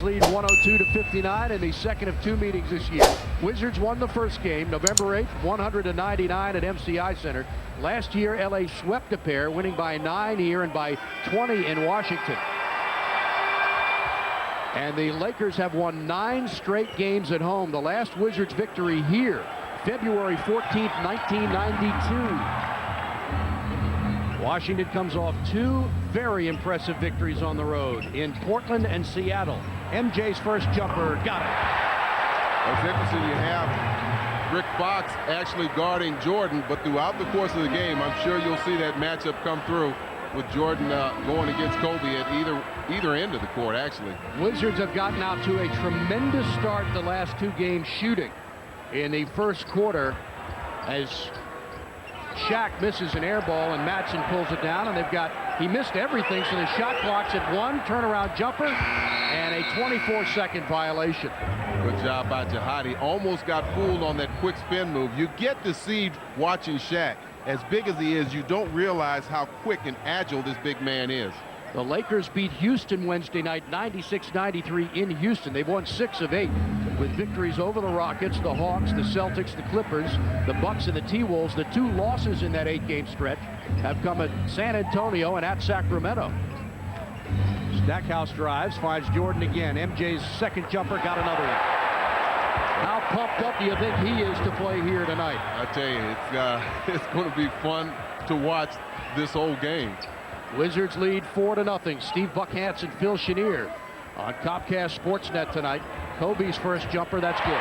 lead 102-59 in the second of two meetings this year. Wizards won the first game November 8th, 100-99 at MCI Center. Last year, LA swept a pair, winning by 9 here and by 20 in Washington. And the Lakers have won 9 straight games at home. The last Wizards victory here, February 14th, 1992. Washington comes off 2 very impressive victories on the road in Portland and Seattle. MJ's first jumper, got it. It's interesting you have Rick Fox actually guarding Jordan, but throughout the course of the game, I'm sure you'll see that matchup come through with Jordan going against Kobe at either end of the court, actually. Wizards have gotten out to a tremendous start the last 2 games shooting. In the first quarter, as Shaq misses an air ball and Madsen pulls it down, and he missed everything, so the shot clock's at 1, turnaround jumper, and a 24-second violation. Good job by Jahadi. Almost got fooled on that quick spin move. You get deceived watching Shaq. As big as he is, you don't realize how quick and agile this big man is. The Lakers beat Houston Wednesday night 96-93 in Houston. They've won 6 of 8 with victories over the Rockets, the Hawks, the Celtics, the Clippers, the Bucks, and the T-Wolves. The 2 losses in that 8-game stretch have come at San Antonio and at Sacramento. Stackhouse drives, finds Jordan again. MJ's second jumper, got another one. How pumped up do you think he is to play here tonight? I tell you, it's going to be fun to watch this whole game. Wizards lead 4-0. Steve Buck Hansen, Phil Chenier on Comcast Sportsnet tonight. Kobe's first jumper, that's good.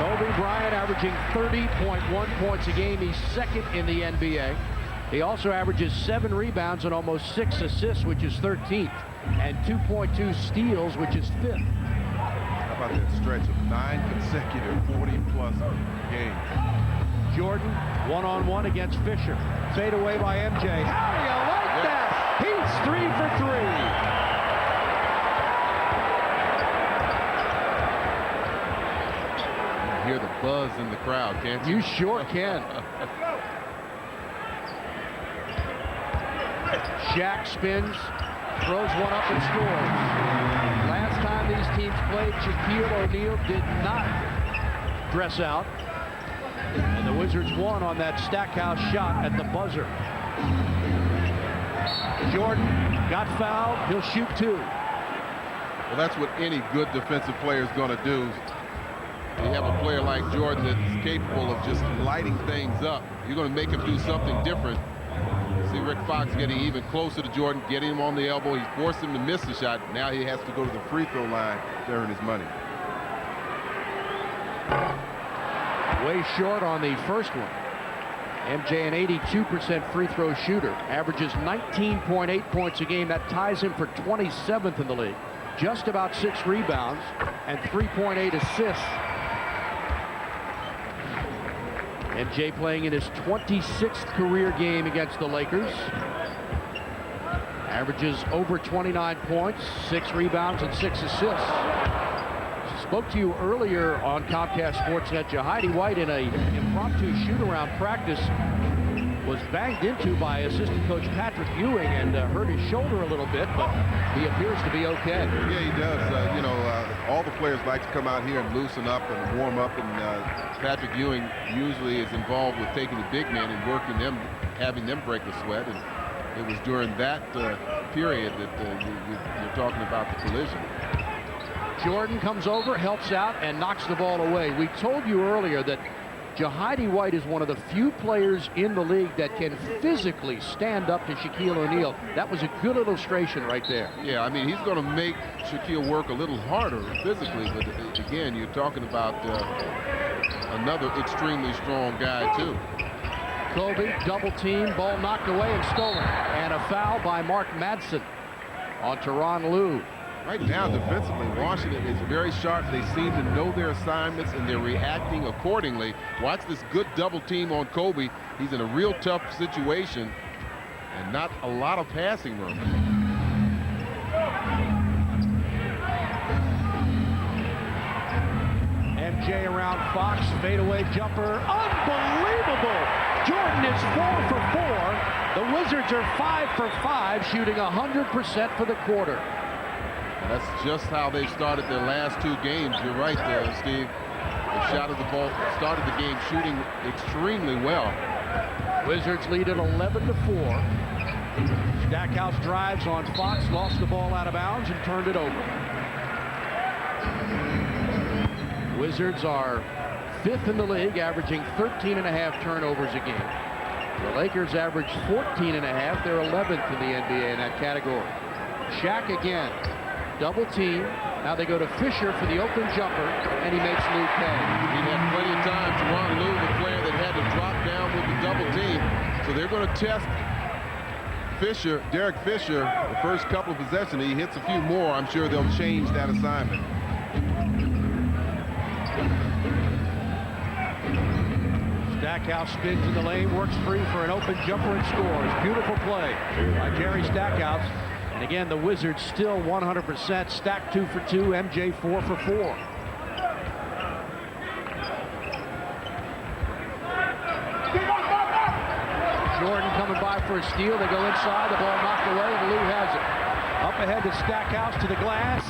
Kobe Bryant averaging 30.1 points a game. He's second in the NBA. He also averages 7 rebounds and almost 6 assists, which is 13th, and 2.2 steals, which is 5th. How about that stretch of 9 consecutive 40-plus games? Jordan, one-on-one against Fisher. Fade away by MJ. How do you like that? He's 3 for 3. You hear the buzz in the crowd, can't you? You sure can. Shaq spins, throws one up and scores. Last time these teams played, Shaquille O'Neal did not dress out. And the Wizards won on that Stackhouse shot at the buzzer. Jordan got fouled. He'll shoot 2. Well, that's what any good defensive player is going to do. You have a player like Jordan that's capable of just lighting things up. You're going to make him do something different. See Rick Fox getting even closer to Jordan, getting him on the elbow. He forced him to miss the shot. Now he has to go to the free throw line to earn his money. Way short on the first one. MJ, an 82% free throw shooter, averages 19.8 points a game. That ties him for 27th in the league. Just about 6 rebounds and 3.8 assists. MJ playing in his 26th career game against the Lakers. Averages over 29 points, 6 rebounds, and 6 assists. Spoke to you earlier on Comcast Sportsnet. Jahidi White in a impromptu shoot-around practice was banged into by assistant coach Patrick Ewing and hurt his shoulder a little bit, but he appears to be okay. Yeah, he does. All the players like to come out here and loosen up and warm up, and Patrick Ewing usually is involved with taking the big men and working them, having them break the sweat, and it was during that period that you're talking about the collision. Jordan comes over, helps out, and knocks the ball away. We told you earlier that Jahidi White is one of the few players in the league that can physically stand up to Shaquille O'Neal. That was a good illustration right there. Yeah, I mean, he's going to make Shaquille work a little harder physically, but again, you're talking about another extremely strong guy, too. Kobe, double team, ball knocked away and stolen. And a foul by Mark Madsen on Tyronn Lue. Right now, defensively, Washington is very sharp. They seem to know their assignments, and they're reacting accordingly. Watch this good double team on Kobe. He's in a real tough situation, and not a lot of passing room. MJ around Fox, fadeaway jumper, unbelievable! Jordan is 4 for 4. The Wizards are 5 for 5, shooting 100% for the quarter. And That's just how they started their last 2 games. You're right there, Steve. They shot at the ball, started the game shooting extremely well. Wizards lead at 11-4. Stackhouse drives on Fox, lost the ball out of bounds and turned it over. Wizards are 5th in the league, averaging 13.5 turnovers a game. The Lakers average 14.5. They're 11th in the NBA in that category. Shaq again, double team. Now they go to Fisher for the open jumper, and he makes Lou pay. He had plenty of time. Tyronn Lue, the player that had to drop down with the double team. So they're going to test Fisher, Derek Fisher, the first couple of possessions. He hits a few more. I'm sure they'll change that assignment. Stackhouse spins in the lane, works free for an open jumper and scores. Beautiful play by Jerry Stackhouse. And again, the Wizards still 100%. Stack 2 for 2, MJ 4 for 4. Jordan coming by for a steal. They go inside, the ball knocked away, and Lou has it. Up ahead to Stackhouse to the glass.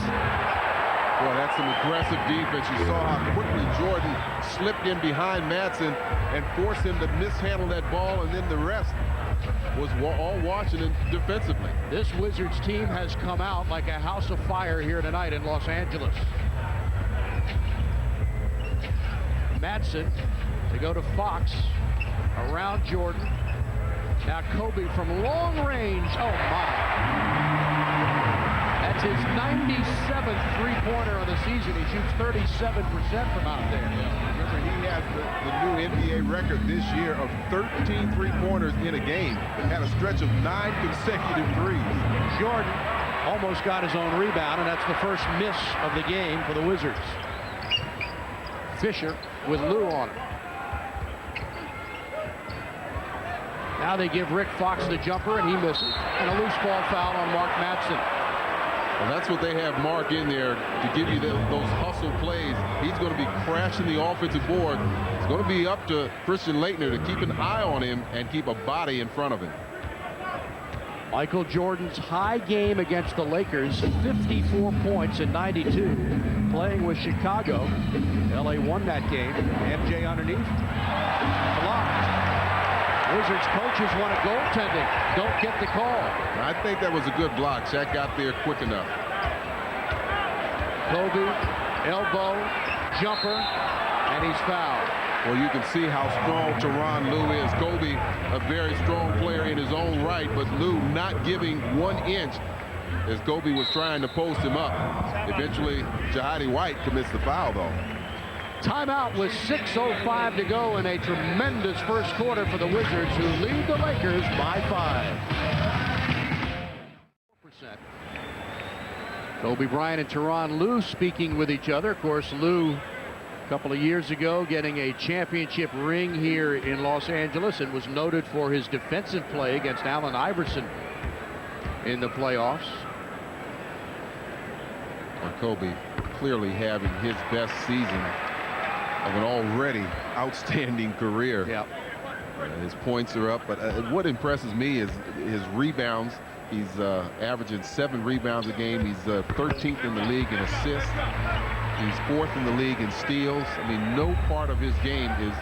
Boy, that's some aggressive defense. You saw how quickly Jordan slipped in behind Madsen and forced him to mishandle that ball, and then the rest was all Washington defensively. This Wizards team has come out like a house of fire here tonight in Los Angeles. Madsen to go to Fox, around Jordan. Now Kobe from long range. Oh my. That's his 97th three-pointer of the season. He shoots 37% from out there. Remember, he has the new NBA record this year of 13 three-pointers in a game. Had a stretch of 9 consecutive threes. Jordan almost got his own rebound, and that's the first miss of the game for the Wizards. Fisher with Lou on him. Now they give Rick Fox the jumper, and he misses. And a loose ball foul on Mark Madsen. Well, that's what they have Mark in there to give you those hustle plays. He's going to be crashing the offensive board. It's going to be up to Christian Laettner to keep an eye on him and keep a body in front of him. Michael Jordan's high game against the Lakers, 54 points in 92, playing with Chicago. LA won that game. MJ underneath. Blocked. Wizards coaches want a goaltending. Don't get the call. I think that was a good block. Shaq got there quick enough. Kobe, elbow, jumper, and he's fouled. Well, you can see how strong Tyronn Lue is. Kobe, a very strong player in his own right, but Lue not giving 1 inch as Kobe was trying to post him up. Eventually, Jahidi White commits the foul, though. Timeout with 6:05 to go in a tremendous first quarter for the Wizards, who lead the Lakers by 5. Kobe Bryant and Tyronn Lue speaking with each other. Of course, Lue, a couple of years ago, getting a championship ring here in Los Angeles, and was noted for his defensive play against Allen Iverson in the playoffs. And Kobe clearly having his best season of an already outstanding career. Yeah. His points are up, but what impresses me is his rebounds. He's averaging 7 rebounds a game. He's 13th in the league in assists. He's 4th in the league in steals. I mean, no part of his game is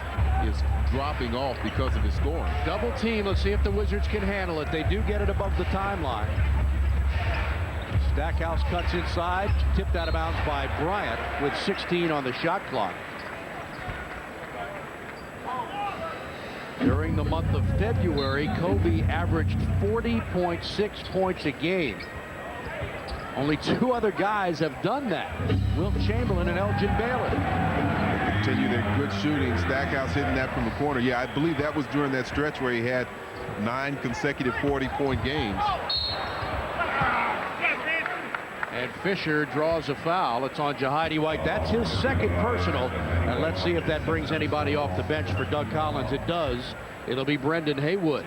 dropping off because of his scoring. Double team. Let's see if the Wizards can handle it. They do get it above the timeline. Stackhouse cuts inside, tipped out of bounds by Bryant with 16 on the shot clock. During the month of February, Kobe averaged 40.6 points a game. Only 2 other guys have done that. Wilt Chamberlain and Elgin Baylor. Continue their good shooting. Stackhouse hitting that from the corner. Yeah, I believe that was during that stretch where he had 9 consecutive 40-point games. And Fisher draws a foul. It's on Jahidi White. That's his 2nd personal. And let's see if that brings anybody off the bench for Doug Collins. It does. It'll be Brendan Haywood.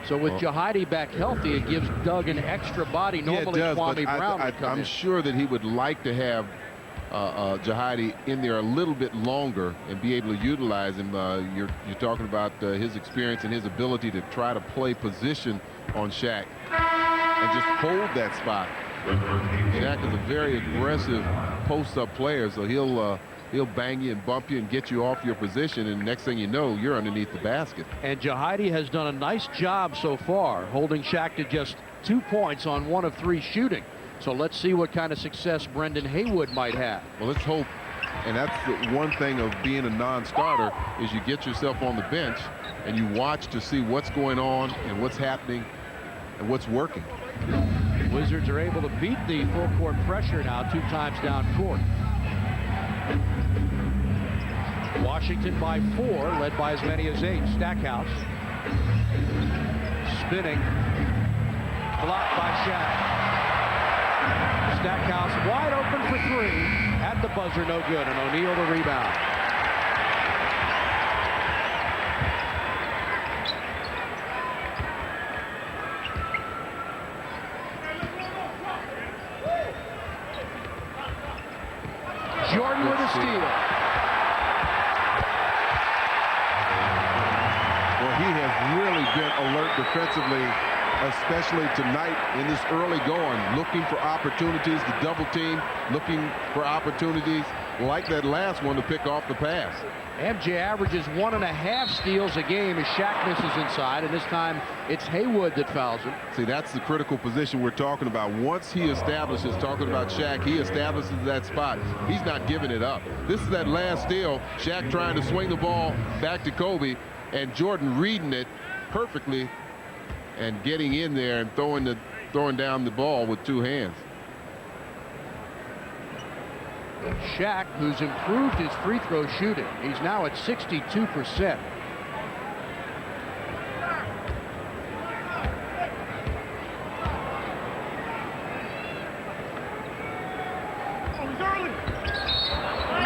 So with Jahidi back healthy, it gives Doug an extra body. Normally, yeah, it does, Kwame Brown would come I'm in. sure that he would like to have Jahidi in there a little bit longer and be able to utilize him. You're talking about his experience and his ability to try to play position on Shaq and just hold that spot. Shaq is a very aggressive post-up player, so he'll bang you and bump you and get you off your position, and next thing you know, you're underneath the basket. And Jahidi has done a nice job so far, holding Shaq to just 2 points on 1 of 3 shooting. So let's see what kind of success Brendan Haywood might have. Well, let's hope. And that's the one thing of being a non-starter is you get yourself on the bench and you watch to see what's going on and what's happening and what's working. Wizards are able to beat the full court pressure now 2 times down court. Washington by 4, led by as many as 8. Stackhouse spinning, blocked by Shaq. Stackhouse wide open for 3. At the buzzer, no good, and O'Neal the rebound. Jordan with a steal. Well, he has really been alert defensively, especially tonight in this early going, looking for opportunities to double team, looking for opportunities like that last one to pick off the pass. MJ averages 1.5 steals a game as Shaq misses inside, and this time it's Haywood that fouls him. See, that's the critical position we're talking about. Once he establishes, talking about Shaq, he establishes that spot. He's not giving it up. This is that last steal, Shaq trying to swing the ball back to Kobe, and Jordan reading it perfectly and getting in there and throwing down the ball with 2 hands. Shaq, who's improved his free throw shooting. He's now at 62%.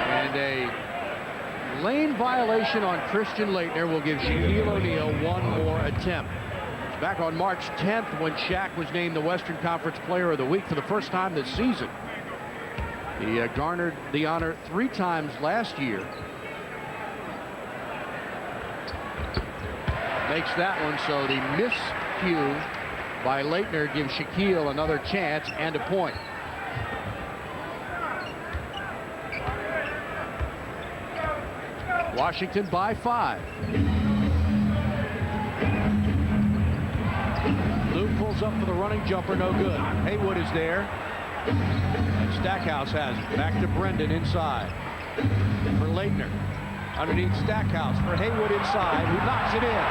And a lane violation on Christian Laettner will give Shaquille O'Neal 1 more attempt. Back on March 10th when Shaq was named the Western Conference Player of the Week for the first time this season. He garnered the honor 3 times last year. Makes that one, so the miscue by Laettner gives Shaquille another chance and a point. Washington by 5. Lou pulls up for the running jumper, no good. Haywood is there. And Stackhouse has it. Back to Brendan inside. For Laettner. Underneath Stackhouse for Haywood inside, who knocks it in.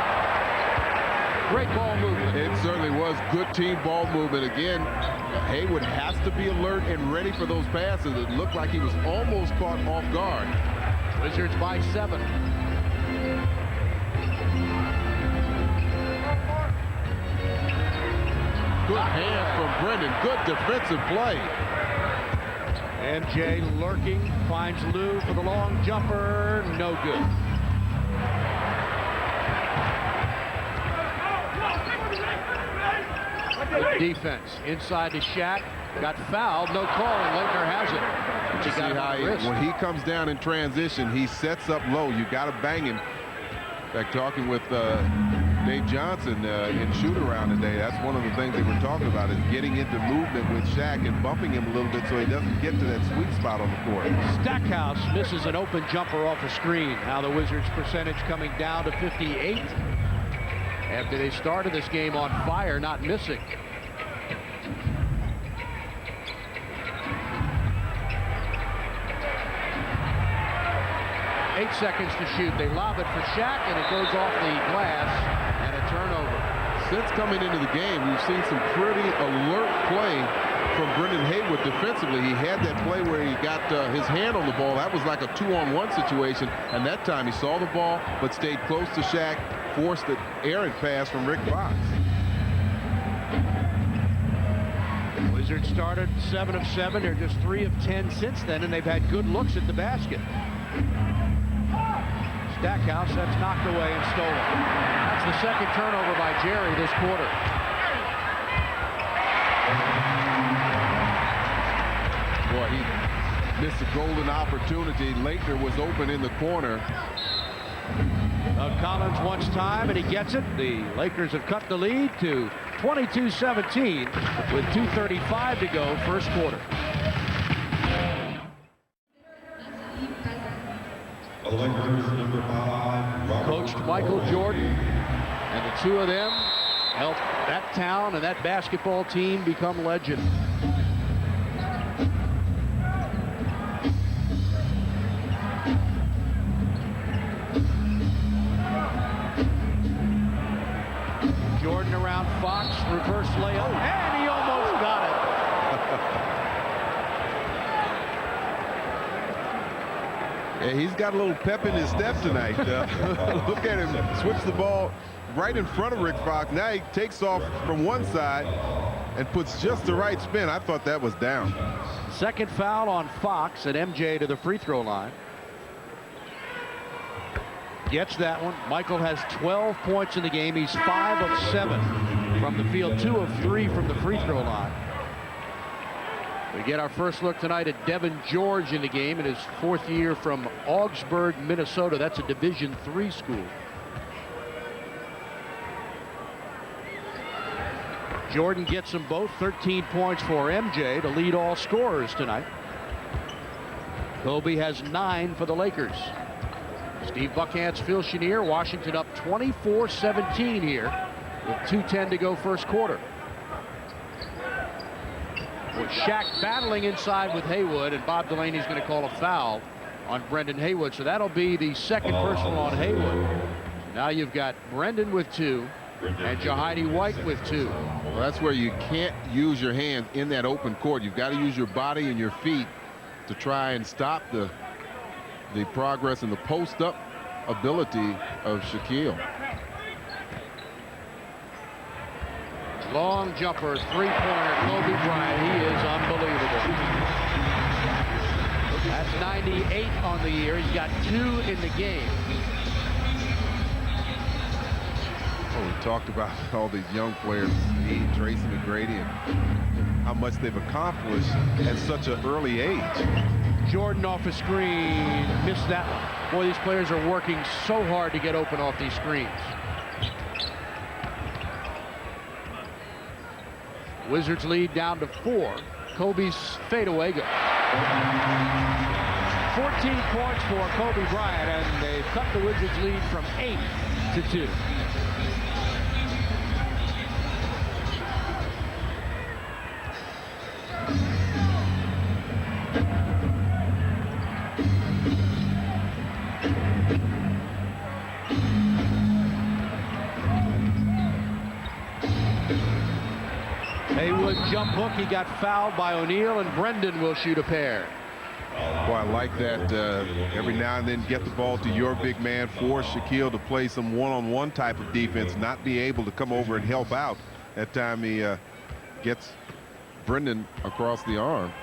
Great ball movement. It certainly was good team ball movement. Again, Haywood has to be alert and ready for those passes. It looked like he was almost caught off guard. Wizards by 7. Good hand from Brendan. Good defensive play. MJ lurking, finds Lou for the long jumper. No good. Good defense. Inside to Shaq. Got fouled. No calling. Laettner has it. You see how when he comes down in transition, he sets up low. You got to bang him. In fact, talking with Dave Johnson in shoot-around today, that's one of the things they were talking about, is getting into movement with Shaq and bumping him a little bit so he doesn't get to that sweet spot on the court. Stackhouse misses an open jumper off a screen. Now the Wizards' percentage coming down to 58. After they started this game on fire, not missing. Eight seconds to shoot. They lob it for Shaq, and it goes off the glass, and a turnover. Since coming into the game, we've seen some pretty alert play from Brendan Haywood defensively. He had that play where he got his hand on the ball. That was like a 2-on-1 situation, and that time he saw the ball but stayed close to Shaq, forced an errant pass from Rick Fox. Wizards started 7 of 7. They're just 3 of 10 since then, and they've had good looks at the basket. Stackhouse, that's knocked away and stolen. That's the second turnover by Jerry this quarter. Boy, he missed a golden opportunity. Laettner was open in the corner. Collins wants time, and he gets it. The Lakers have cut the lead to 22-17 with 2:35 to go, first quarter. Coached Michael Jordan, and the two of them helped that town and that basketball team become legend. Jordan around Fox, reverse layup, and he almost got it. Yeah, he's got a little pep in his step tonight. Look at him switch the ball right in front of Rick Fox. Now he takes off from one side and puts just the right spin. I thought that was down. Second foul on Fox, and MJ to the free throw line. Gets that one. Michael has 12 points in the game. He's 5 of 7 from the field, 2 of 3 from the free throw line. We get our first look tonight at Devin George in the game in his 4th year from Augsburg, Minnesota. That's a Division III school. Jordan gets them both. 13 points for MJ to lead all scorers tonight. Kobe has 9 for the Lakers. Steve Buckhantz, Phil Chenier. Washington up 24-17 here with 2:10 to go, first quarter. With Shaq battling inside with Haywood, and Bob Delaney's going to call a foul on Brendan Haywood. So that'll be the second personal on Haywood. Now you've got Brendan with 2 and Jahidi White with 2. Well, that's where you can't use your hands in that open court. You've got to use your body and your feet to try and stop the progress and the post-up ability of Shaquille. Long jumper, three-pointer, Kobe Bryant. He is unbelievable. That's 98 on the year. He's got 2 in the game. Oh, we talked about all these young players, Tracy McGrady, and how much they've accomplished at such an early age. Jordan off a screen, missed that one. Boy, these players are working so hard to get open off these screens. Wizards lead down to 4. Kobe's fadeaway goes. 14 points for Kobe Bryant, and they've cut the Wizards lead from 8 to 2. Haywood jump hook. He got fouled by O'Neal, and Brendan will shoot a pair. Boy, I like that. Every now and then get the ball to your big man, force Shaquille to play some one-on-one type of defense, not be able to come over and help out. That time he gets Brendan across the arm.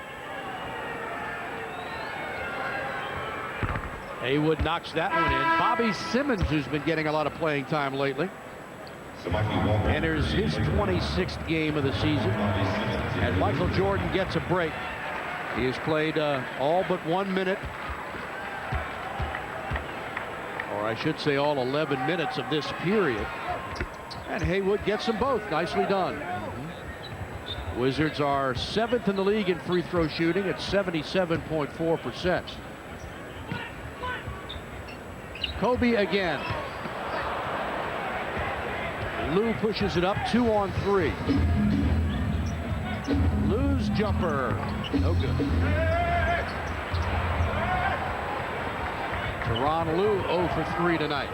Haywood knocks that one in. Bobby Simmons, who's been getting a lot of playing time lately, enters his 26th game of the season, and Michael Jordan gets a break. He has played all but 1 minute, or I should say all 11 minutes of this period, and Haywood gets them both. Nicely done. Wizards are 7th in the league in free throw shooting at 77.4%. Kobe again. Lou pushes it up, 2 on 3. Lou's jumper, no good. Tyronn Lue 0 for 3 tonight.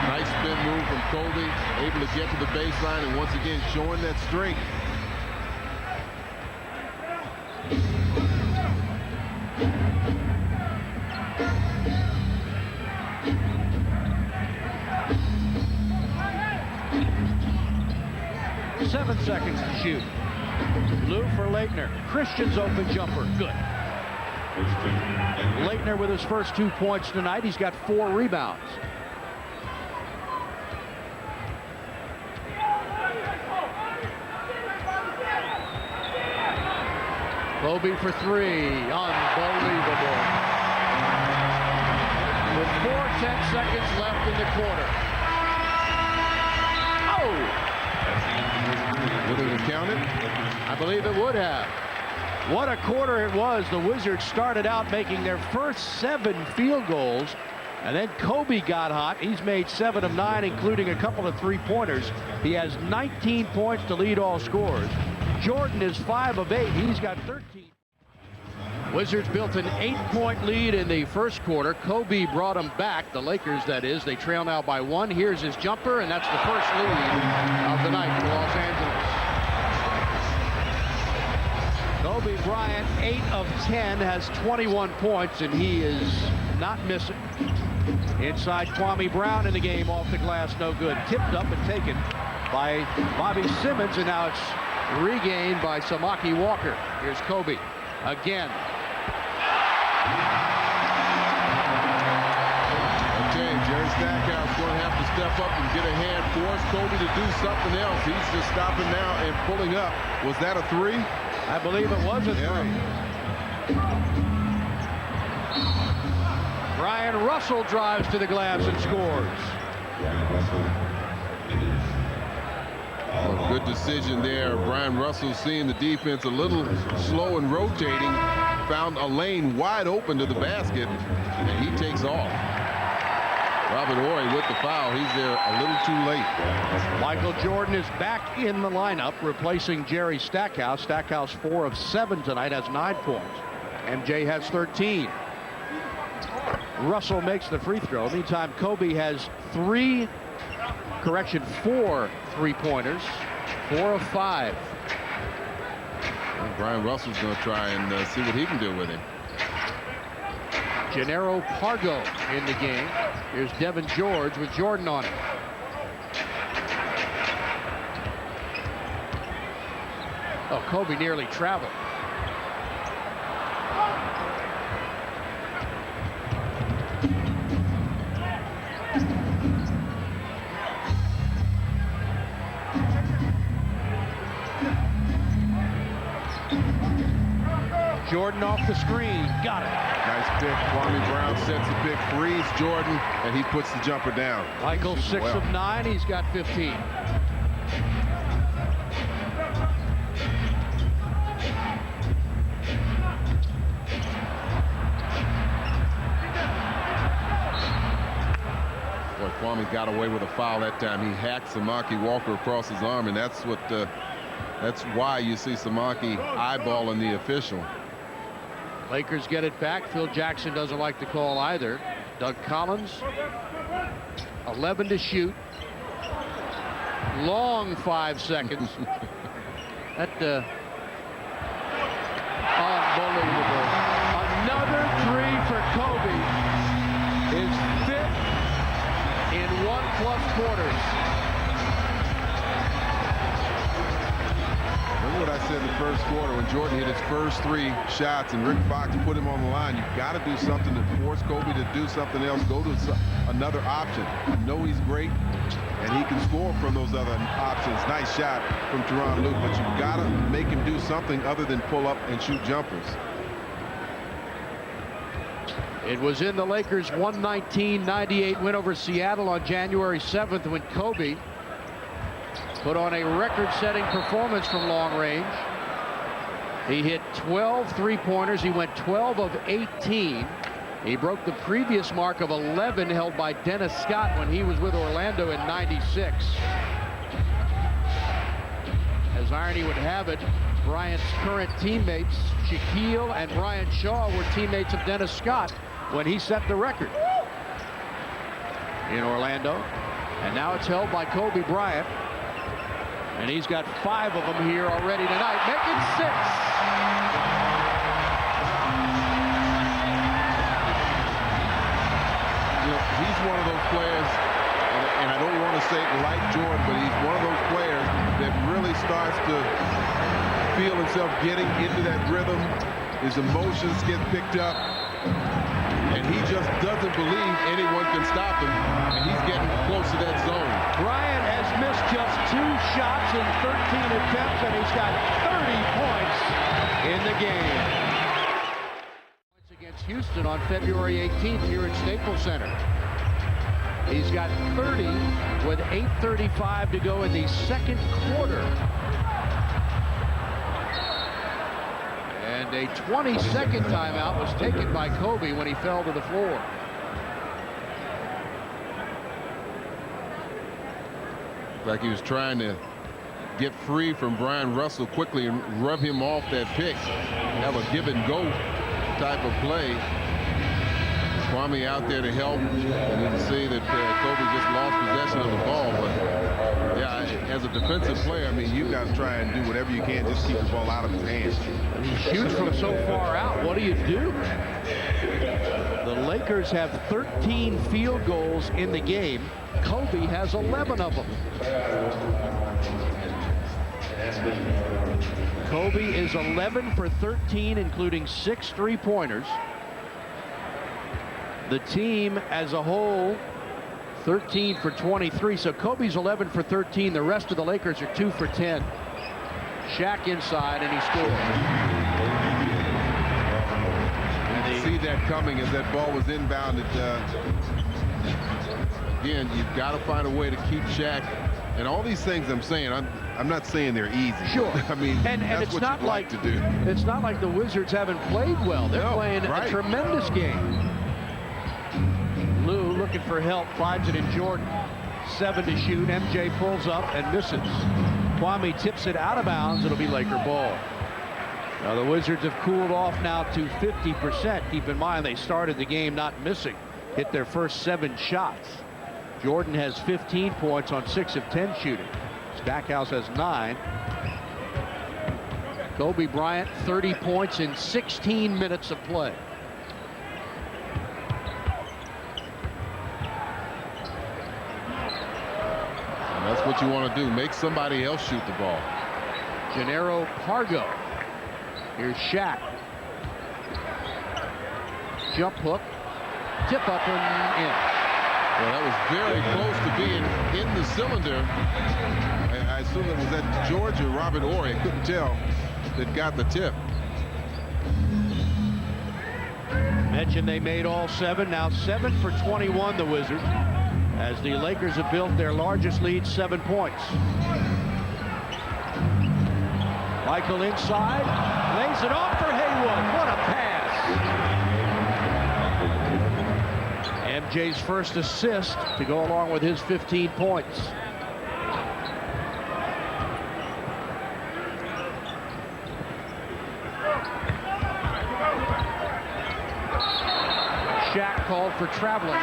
Nice spin move from Kobe, able to get to the baseline and once again showing that strength. Seven seconds to shoot. Lou for Laettner. Christian's open jumper. Good. Laettner with his first 2 points tonight. He's got 4 rebounds. Kobe for 3. Unbelievable. With 4 10 seconds left in the quarter. Oh! Would it have counted? I believe it would have. What a quarter it was. The Wizards started out making their first 7 field goals, and then Kobe got hot. He's made 7 of 9, including a couple of 3-pointers. He has 19 points to lead all scorers. Jordan is 5 of 8. He's got 13. Wizards built an 8-point lead in the first quarter. Kobe brought them back, the Lakers that is. They trail now by 1. Here's his jumper, and that's the first lead of the night for Los Angeles. Kobe Bryant, 8 of 10, has 21 points, and he is not missing. Inside, Kwame Brown in the game, off the glass, no good. Tipped up and taken by Bobby Simmons, and now it's regained by Samaki Walker. Here's Kobe again. Okay, Jerry Stackhouse going to have to step up and get a hand, force Kobe to do something else. He's just stopping now and pulling up. Was that a 3? I believe it was a 3. Brian Russell drives to the glass and scores. Well, good decision there. Brian Russell, seeing the defense a little slow and rotating, found a lane wide open to the basket, and he takes off. Robert Horry with the foul. He's there a little too late. Michael Jordan is back in the lineup, replacing Jerry Stackhouse. Stackhouse 4 of 7 tonight, has 9 points. MJ has 13. Russell makes the free throw. Meantime, Kobe has 4 3-pointers, 4 of 5. And Brian Russell's going to try and see what he can do with him. Gennaro Pargo in the game. Here's Devin George with Jordan on it. Oh, Kobe nearly traveled. Jordan off the screen. Got it. Nice pick. Kwame Brown sets a pick, frees Jordan, and he puts the jumper down. Michael 6 of 9. He's got 15. Boy, Kwame got away with a foul that time. He hacked Samaki Walker across his arm, and that's why you see Samaki eyeballing the official. Lakers get it back. Phil Jackson doesn't like the call either. Doug Collins, 11 to shoot. Long 5 seconds. Unbelievable. Another 3 for Kobe. His 5th in 1+ quarters. Remember what I said in the first quarter when Jordan hit his first 3 shots and Rick Fox put him on the line. You've got to do something to force Kobe to do something else, go to another option. You know he's great, and he can score from those other options. Nice shot from Tyronn Lue, but you've got to make him do something other than pull up and shoot jumpers. It was in the Lakers' 119-98 win over Seattle on January 7th when Kobe put on a record-setting performance from long range. He hit 12 3-pointers. He went 12 of 18. He broke the previous mark of 11 held by Dennis Scott when he was with Orlando in '96. As irony would have it, Bryant's current teammates, Shaquille and Brian Shaw, were teammates of Dennis Scott when he set the record in Orlando. And now it's held by Kobe Bryant. And he's got 5 of them here already tonight, making 6. You know, he's one of those players, and I don't want to say like Jordan, but he's one of those players that really starts to feel himself getting into that rhythm. His emotions get picked up, and he just doesn't believe anyone can stop him, and he's getting close to that zone. Bryant has missed just 2 shots in 13 attempts, and he's got 30 points in the game. Against Houston on February 18th here at Staples Center. He's got 30 with 8:35 to go in the second quarter. And a 20-second timeout was taken by Kobe when he fell to the floor. Like he was trying to get free from Brian Russell quickly and rub him off that pick. Have a give and go type of play. Kwame out there to help, and you can see that Kobe just lost possession of the ball. But yeah, as a defensive player, I mean, you've got to try and do whatever you can, just keep the ball out of his hands. He shoots from so far out. What do you do? The Lakers have 13 field goals in the game. Kobe has 11 of them. Kobe is 11 for 13, including 6 3-pointers. The team as a whole, 13 for 23. So Kobe's 11 for 13. The rest of the Lakers are 2 for 10. Shaq inside, and he scores. You see that coming as that ball was inbounded. Again, you've got to find a way to keep Shaq. And all these things I'm saying, I'm not saying they're easy. Sure. I mean, and that's it's what not you'd like to do. It's not like the Wizards haven't played well. They're playing a tremendous game. Lou looking for help, finds it in Jordan. 7 to shoot. MJ pulls up and misses. Kwame tips it out of bounds. It'll be Laker ball. Now the Wizards have cooled off now to 50%. Keep in mind they started the game not missing. Hit their first 7 shots. Jordan has 15 points on 6 of 10 shooting. Stackhouse has 9. Kobe Bryant 30 points in 16 minutes of play. And that's what you want to do. Make somebody else shoot the ball. Gennaro Pargo. Here's Shaq. Jump hook. Tip up and in. Well, that was very close to being in the cylinder. I assume it was at George or Robert Horry. I couldn't tell that got the tip. Mentioned they made all 7. Now 7 for 21, the Wizards, as the Lakers have built their largest lead, 7 points. Michael inside, lays it off for Haywood. What a pass. MJ's first assist to go along with his 15 points. Shaq called for traveling.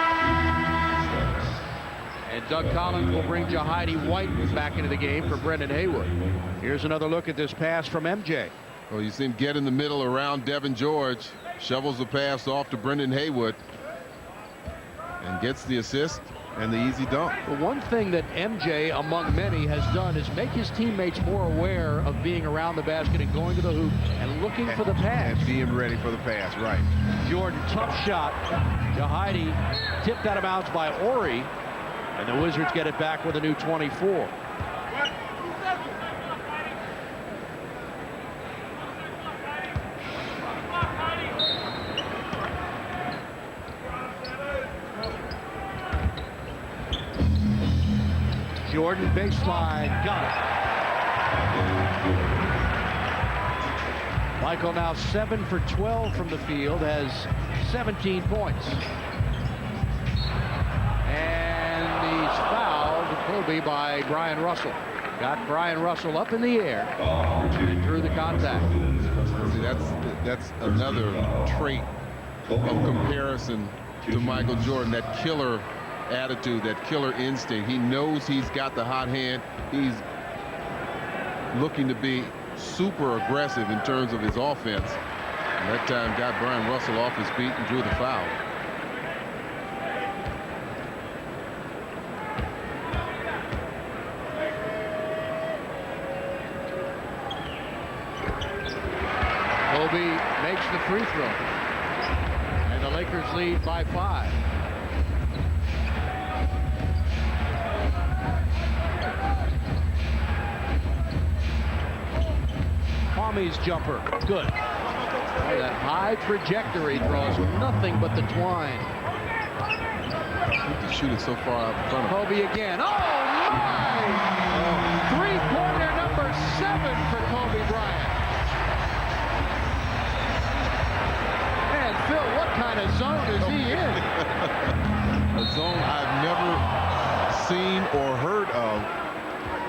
And Doug Collins will bring Jahidi White back into the game for Brendan Haywood. Here's another look at this pass from MJ. Well, you see him get in the middle around Devin George. Shovels the pass off to Brendan Haywood. And gets the assist and the easy dunk. Well, one thing that MJ, among many, has done is make his teammates more aware of being around the basket and going to the hoop and looking for the pass. And being ready for the pass, right. Jordan, tough shot. Jahidi tipped out of bounds by Horry. And the Wizards get it back with a new 24. Jordan baseline, got it. Michael now 7 for 12 from the field, has 17 points. And he's fouled, Kobe, by Brian Russell. Got Brian Russell up in the air and drew the contact. See, that's another trait of comparison to Michael Jordan, that killer attitude, that killer instinct. He knows he's got the hot hand. He's looking to be super aggressive in terms of his offense. And that time got Brian Russell off his feet and drew the foul. Kobe makes the free throw. And the Lakers lead by 5. Kwame's jumper, good. That high trajectory draws nothing but the twine. To shoot it so far out in front of him. Kobe again. Oh, my! Three-pointer number 7 for Kobe Bryant. And Phil, what kind of zone is he in? A zone I've never seen or heard of.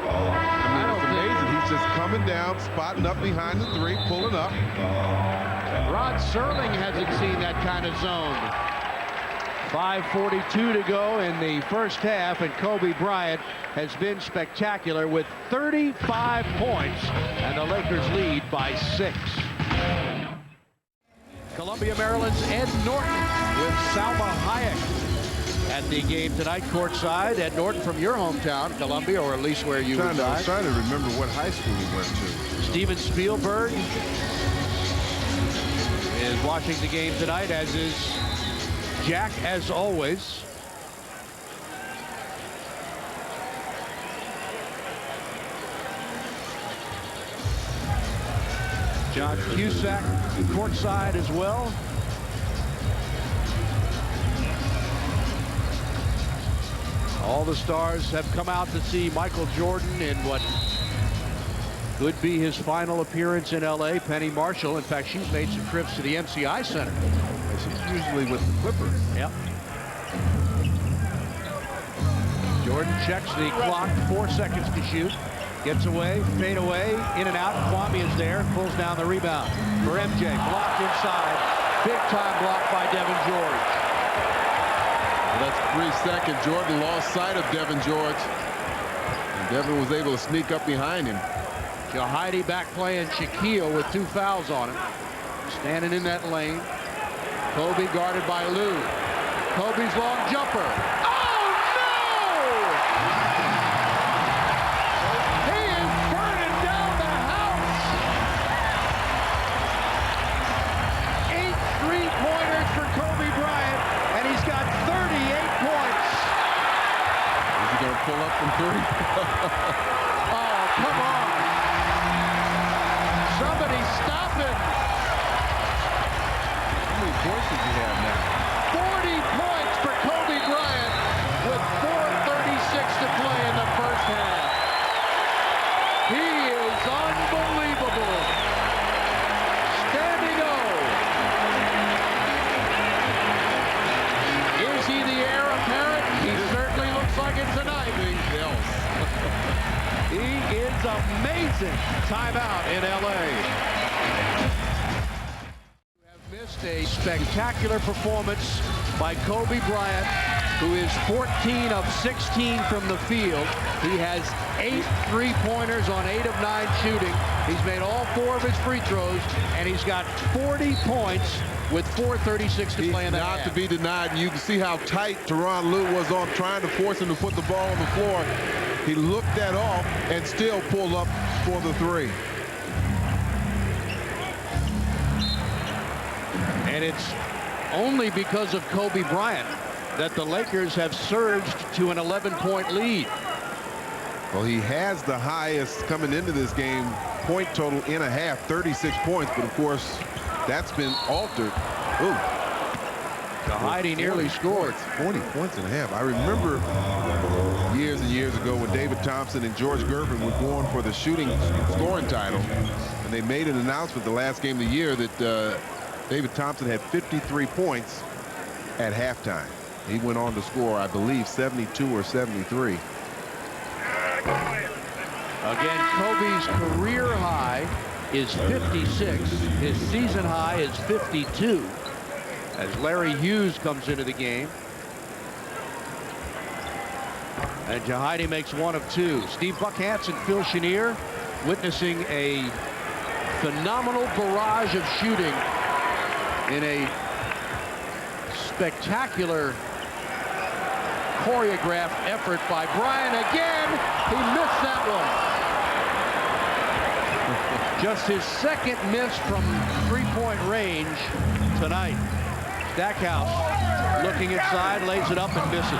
I mean, it's amazing. He's just coming down, spotting up behind the three, pulling up. Rod Serling hasn't seen that kind of zone. 5:42 to go in the first half, and Kobe Bryant has been spectacular with 35 points, and the Lakers lead by 6. Columbia, Maryland's Ed Norton with Salma Hayek at the game tonight, courtside. Ed Norton from your hometown, Columbia, or at least where you reside. I was trying to remember what high school he went to. Steven Spielberg is watching the game tonight, as is Jack, as always. John Cusack courtside as well. All the stars have come out to see Michael Jordan in what could be his final appearance in LA. Penny Marshall, in fact, she's made some trips to the MCI Center. She's usually with the Clippers. Yep. Jordan checks the clock, 4 seconds to shoot. Gets away, fade away, in and out. Kwame is there, pulls down the rebound for MJ. Blocked inside. Big time block by Devin George. Well, that's 3 seconds. Jordan lost sight of Devin George. And Devin was able to sneak up behind him. Jahidi back playing Shaquille with 2 fouls on him. Standing in that lane. Kobe guarded by Lou. Kobe's long jumper. Oh, no! He is burning down the house. 8 3-pointers for Kobe Bryant, and he's got 38 points. Is he going to pull up from 3? Oh, come on. Somebody stop him. How many points does he have now? 40 points for Kobe Bryant with 4:36 to play in the first half. He is unbelievable. Standing O. Is he the heir apparent? He certainly looks like it tonight. He is amazing. Timeout in LA. Missed a spectacular performance by Kobe Bryant, who is 14 of 16 from the field. He has 8 3-pointers on 8 of 9 shooting. He's made all 4 of his free throws, and he's got 40 points with 4:36 to play in the half. Not to be denied, and you can see how tight Tyronn Lue was on trying to force him to put the ball on the floor. He looked that off and still pulled up for the 3. And it's only because of Kobe Bryant that the Lakers have surged to an 11-point lead. Well, he has the highest coming into this game point total in a half, 36 points, but of course that's been altered. Ooh. Heidi nearly scored. 40 points in a half. I remember years and years ago when David Thompson and George Gervin were going for the scoring title, and they made an announcement the last game of the year that David Thompson had 53 points at halftime. He went on to score, I believe, 72 or 73. Again, Kobe's career high is 56. His season high is 52. As Larry Hughes comes into the game. And Jahidi makes 1 of 2. Steve Buckhantz and Phil Chenier witnessing a phenomenal barrage of shooting in a spectacular choreographed effort by Bryant again. He missed that one. Just his 2nd miss from 3-point range tonight. Stackhouse looking inside, lays it up and misses.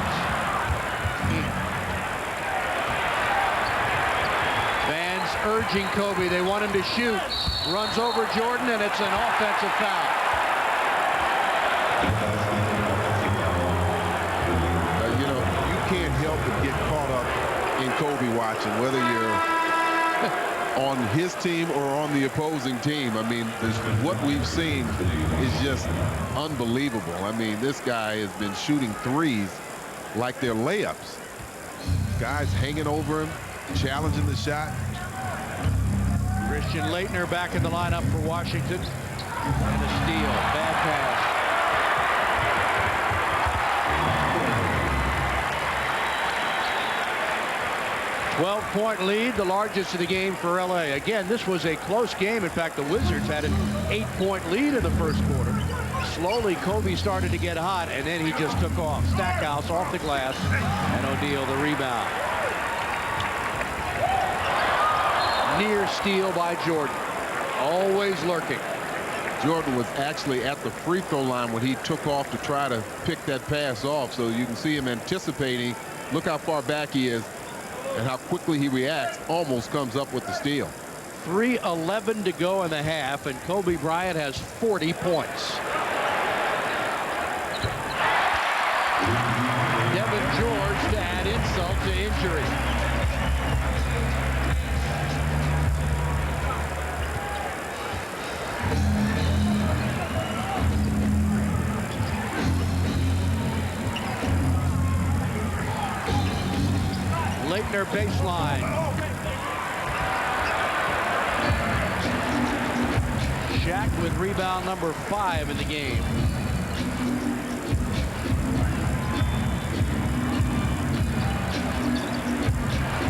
Fans urging Kobe. They want him to shoot. Runs over Jordan, and it's an offensive foul. watching, whether you're on his team or on the opposing team. I mean, what we've seen is just unbelievable. I mean, this guy has been shooting threes like they're layups. Guys hanging over him, challenging the shot. Christian Laettner back in the lineup for Washington. And a steal. Bad pass. 12-point lead, the largest of the game for LA. Again, this was a close game. In fact, the Wizards had an 8-point lead in the first quarter. Slowly, Kobe started to get hot, and then he just took off. Stackhouse off the glass, and O'Neal the rebound. Near steal by Jordan. Always lurking. Jordan was actually at the free throw line when he took off to try to pick that pass off, so you can see him anticipating. Look how far back he is and how quickly he reacts. Almost comes up with the steal. 3:11 to go in the half, and Kobe Bryant has 40 points. Devin George to add insult to injury. Laettner baseline. Shaq with rebound number 5 in the game.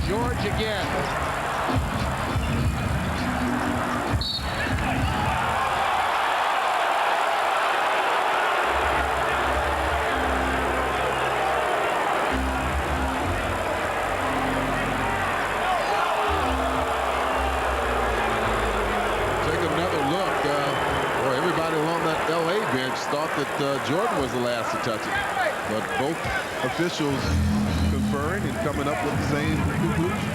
George again. Thought that Jordan was the last to touch it, but both officials conferring and coming up with the same conclusion.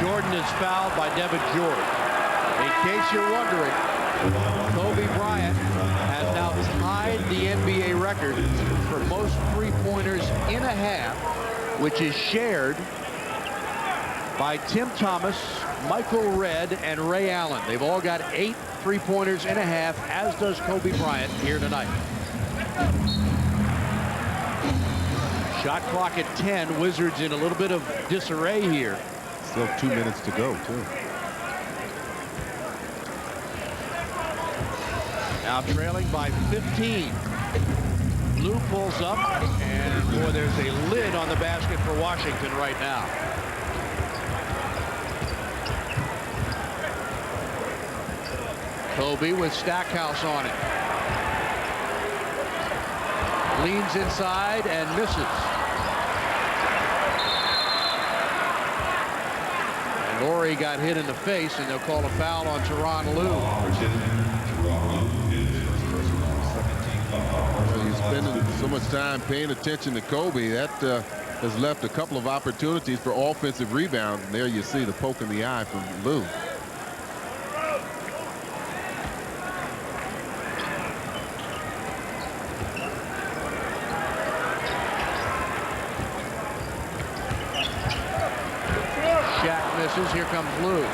Jordan is fouled by Devin George. In case you're wondering, Kobe Bryant has now tied the NBA record for most three-pointers in a half, which is shared by Tim Thomas, Michael Redd, and Ray Allen. They've all got 8 three-pointers in a half, as does Kobe Bryant here tonight. Shot clock at 10. Wizards in a little bit of disarray here. Still 2 minutes to go, too. Now trailing by 15. Lou pulls up, and boy, there's a lid on the basket for Washington right now. Kobe with Stackhouse on it. Leans inside and misses. And Laurie got hit in the face, and they'll call a foul on Tyronn Lue. Spending so much time paying attention to Kobe, that has left a couple of opportunities for offensive rebounds. And there you see the poke in the eye from Lue. Shaq misses. Here comes Lue.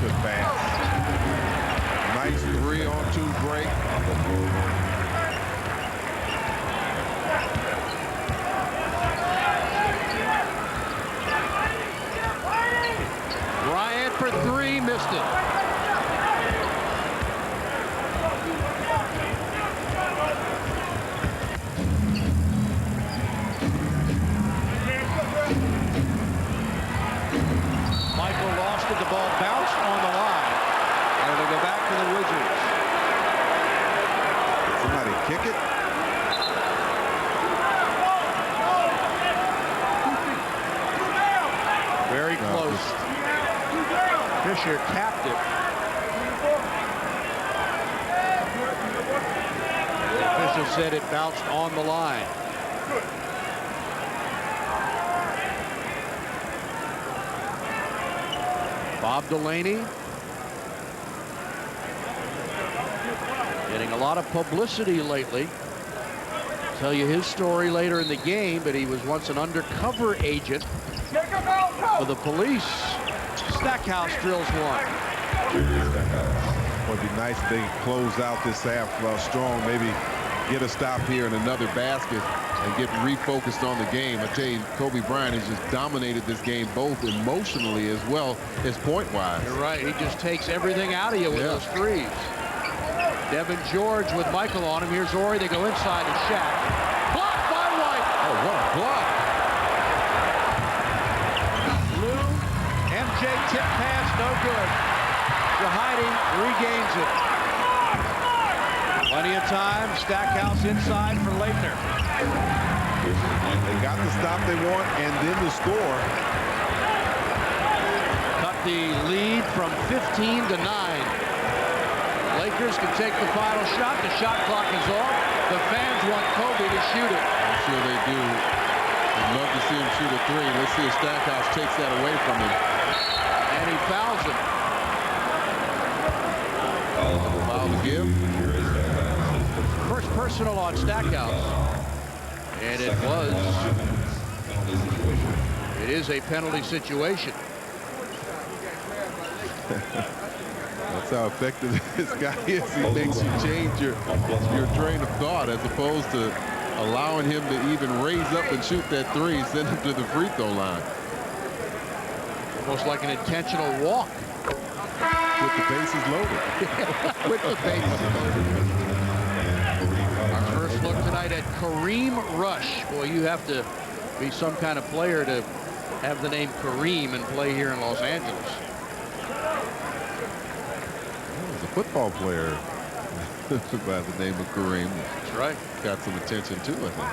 Good pass. Nice 3-on-2 break. Bryant for 3, missed it. Michael lost it. The ball bounced on the line. And it'll go back to the Wizards. Somebody kick it. Very close. Fisher tapped it. The official said it bounced on the line. Bob Delaney getting a lot of publicity lately. Tell you his story later in the game, but he was once an undercover agent for the police. Stackhouse drills one. It would be nice if they could close out this half strong, maybe get a stop here in another basket and get refocused on the game. I tell you, Kobe Bryant has just dominated this game, both emotionally as well as point-wise. You're right. He just takes everything out of you with those threes. Devin George with Michael on him. Here's Horry. They go inside to Shaq. Blocked by White. Oh, what a block. Lou, MJ tip pass, no good. Shahidi regains it. Plenty of time. Stackhouse inside for Laettner. They got the stop they want and then the score. Cut the lead from 15 to 9. Lakers can take the final shot. The shot clock is off. The fans want Kobe to shoot it. I'm sure they do. I'd love to see him shoot a three. Let's see if Stackhouse takes that away from him. And he fouls him. Foul to give. First personal on Stackhouse. And it was. It is a penalty situation. That's how effective this guy is. He makes you change your train of thought as opposed to allowing him to even raise up and shoot that three, send him to the free throw line. Almost like an intentional walk. With the bases loaded. With the bases loaded. Our first look tonight at Kareem Rush. Boy, you have to be some kind of player to have the name Kareem and play here in Los Angeles. Football player by the name of Kareem. That's right. Got some attention too, I think.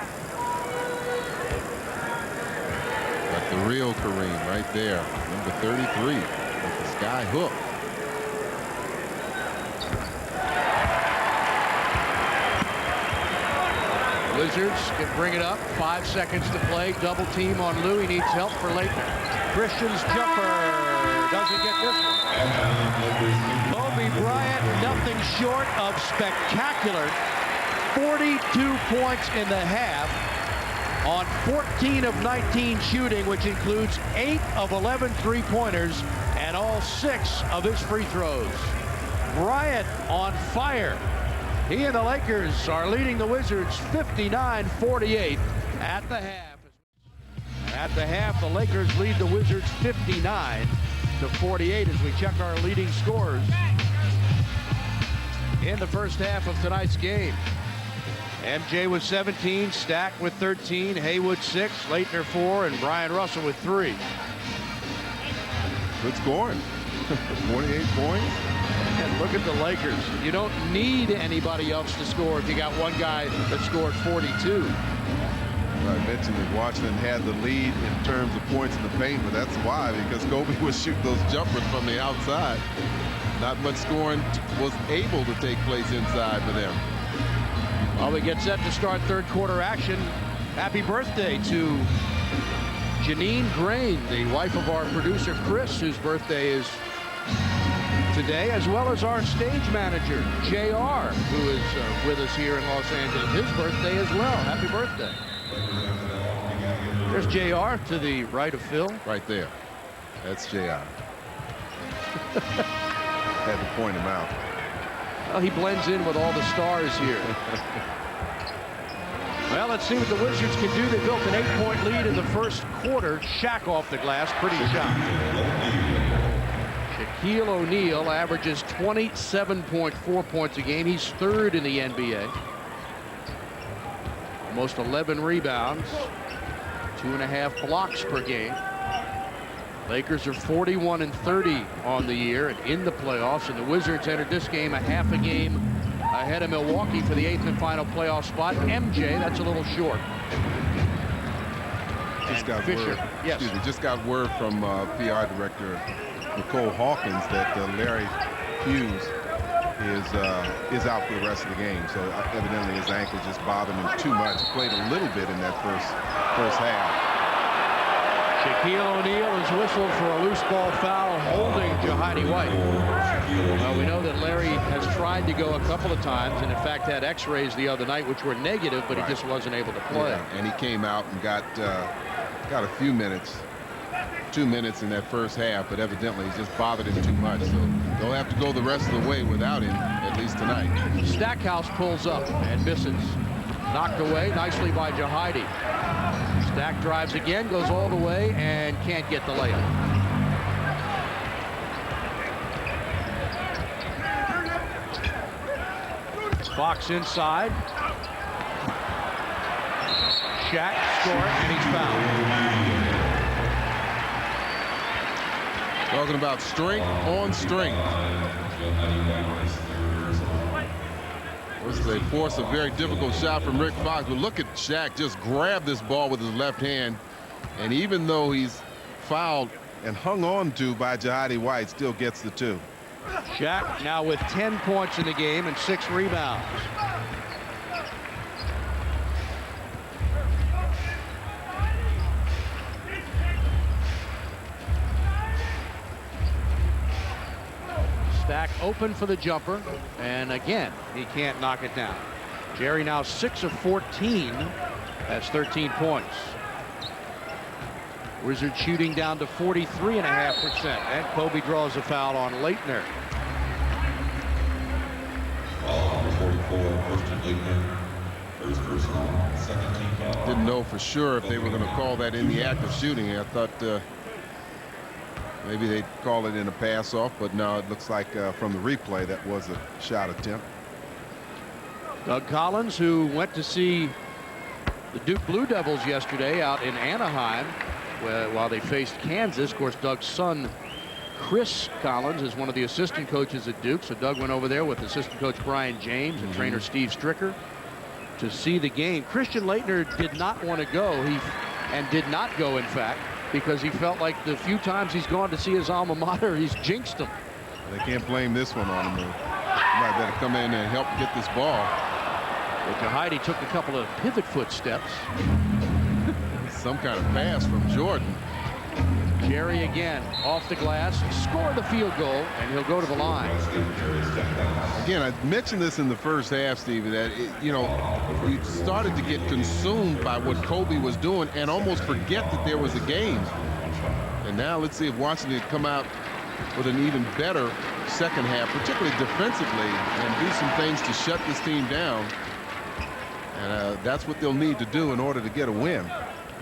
But the real Kareem right there, number 33, with the sky hook. Wizards can bring it up. 5 seconds to play. Double team on Lou. He needs help for Laettner. Christian's jumper doesn't get this one. Kobe Bryant, nothing short of spectacular. 42 points in the half on 14 of 19 shooting, which includes 8 of 11 three-pointers and all 6 of his free throws. Bryant on fire. He and the Lakers are leading the Wizards 59-48 at the half. At the half, the Lakers lead the Wizards 59-48 as we check our leading scores in the first half of tonight's game. MJ with 17, Stack with 13, Haywood 6, Laettner 4, and Brian Russell with 3. Good scoring. 48 points. And look at the Lakers. You don't need anybody else to score if you got one guy that scored 42. I mentioned that Washington had the lead in terms of points in the paint, but that's why, because Kobe was shooting those jumpers from the outside. Not much scoring was able to take place inside for them. Well, we get set to start third quarter action. Happy birthday to Janine Grain, the wife of our producer Chris, whose birthday is today, as well as our stage manager, JR, who is with us here in Los Angeles. His birthday as well. Happy birthday. There's JR to the right of Phil. Right there. That's JR. Had to point him out. Well, he blends in with all the stars here. Well, let's see what the Wizards can do. They built an 8-point lead in the first quarter. Shaq off the glass. Pretty shot. Shaquille O'Neal averages 27.4 points a game. He's third in the NBA. Almost 11 rebounds. 2.5 blocks per game. Lakers are 41-30 on the year and in the playoffs, and the Wizards entered this game a half a game ahead of Milwaukee for the 8th and final playoff spot. MJ, that's a little short. Just got Fisher, word, yes. excuse me, just got word from PR director Nicole Hawkins that Larry Hughes is out for the rest of the game. So evidently his ankle just bothered him too much. Played a little bit in that first half. Shaquille O'Neal is whistled for a loose ball foul holding Jahidi White. Well, we know that Larry has tried to go a couple of times and in fact had x-rays the other night which were negative, but he just wasn't able to play. Yeah, and he came out and got a few minutes, 2 minutes in that first half, but evidently he's just bothered him too much. So they'll have to go the rest of the way without him, at least tonight. Stackhouse pulls up and misses. Knocked away nicely by Jahidi. Stack drives again, goes all the way, and can't get the layup. Fox inside. Shaq scoring, and he's fouled. Talking about strength on strength. They force a very difficult shot from Rick Fox, but look at Shaq just grab this ball with his left hand, and even though he's fouled and hung on to by Jahidi White, still gets the 2. Shaq now with 10 points in the game and 6 rebounds. Stack open for the jumper, and again he can't knock it down. Jerry now 6 of 14. That's 13 points. Wizards shooting down to 43.5%, and Kobe draws a foul on Leitner. Didn't know for sure if they were going to call that in the act of shooting. I thought maybe they'd call it in a pass off, but no, it looks like from the replay that was a shot attempt. Doug Collins, who went to see the Duke Blue Devils yesterday out in Anaheim while they faced Kansas. Of course, Doug's son, Chris Collins, is one of the assistant coaches at Duke. So Doug went over there with assistant coach Brian James and trainer Steve Stricker to see the game. Christian Leitner did not want to go. And did not go, in fact, because he felt like the few times he's gone to see his alma mater, he's jinxed him. They can't blame this one on him. Somebody better come in and help get this ball. But Jahidi took a couple of pivot foot steps. Some kind of pass from Jordan. Jerry again off the glass, score the field goal, and he'll go to the line. Again, I mentioned this in the first half, Steve, that we started to get consumed by what Kobe was doing and almost forget that there was a game. And now let's see if Washington can come out with an even better second half, particularly defensively, and do some things to shut this team down. And that's what they'll need to do in order to get a win.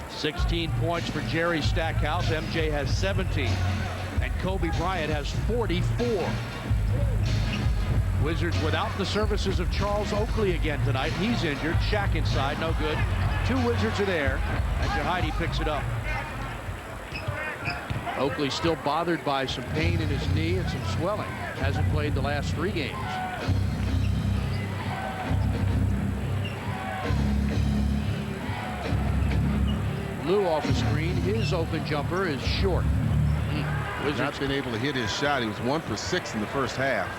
16 points for Jerry Stackhouse. MJ has 17. And Kobe Bryant has 44. Wizards without the services of Charles Oakley again tonight. He's injured. Shaq inside, no good. 2 Wizards are there, and Jahidi picks it up. Oakley still bothered by some pain in his knee and some swelling. Hasn't played the last 3 games. Lou off the screen. His open jumper is short. Wizards not been able to hit his shot. He was 1 for 6 in the first half.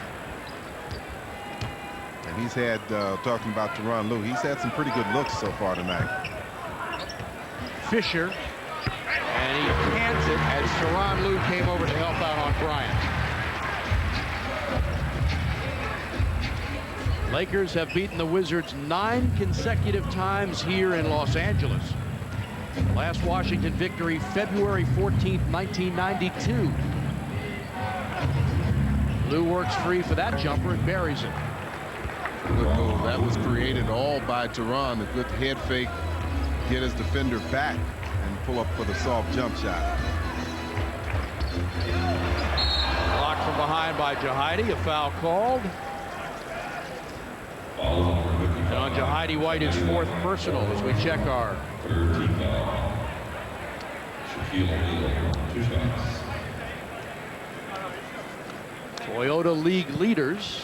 And he's had, talking about Tyronn Lue, he's had some pretty good looks so far tonight. Fisher, and he cans it as Tyronn Lue came over to help out on Bryant. Lakers have beaten the Wizards 9 consecutive times here in Los Angeles. Last Washington victory, February 14th, 1992. Lou works free for that jumper and buries it. Good move. That was created all by Tyronn. A good head fake, get his defender back, and pull up for the soft jump shot. Blocked from behind by Jahidi. A foul called. And on Jahidi White, his 4th personal as we check our Toyota League leaders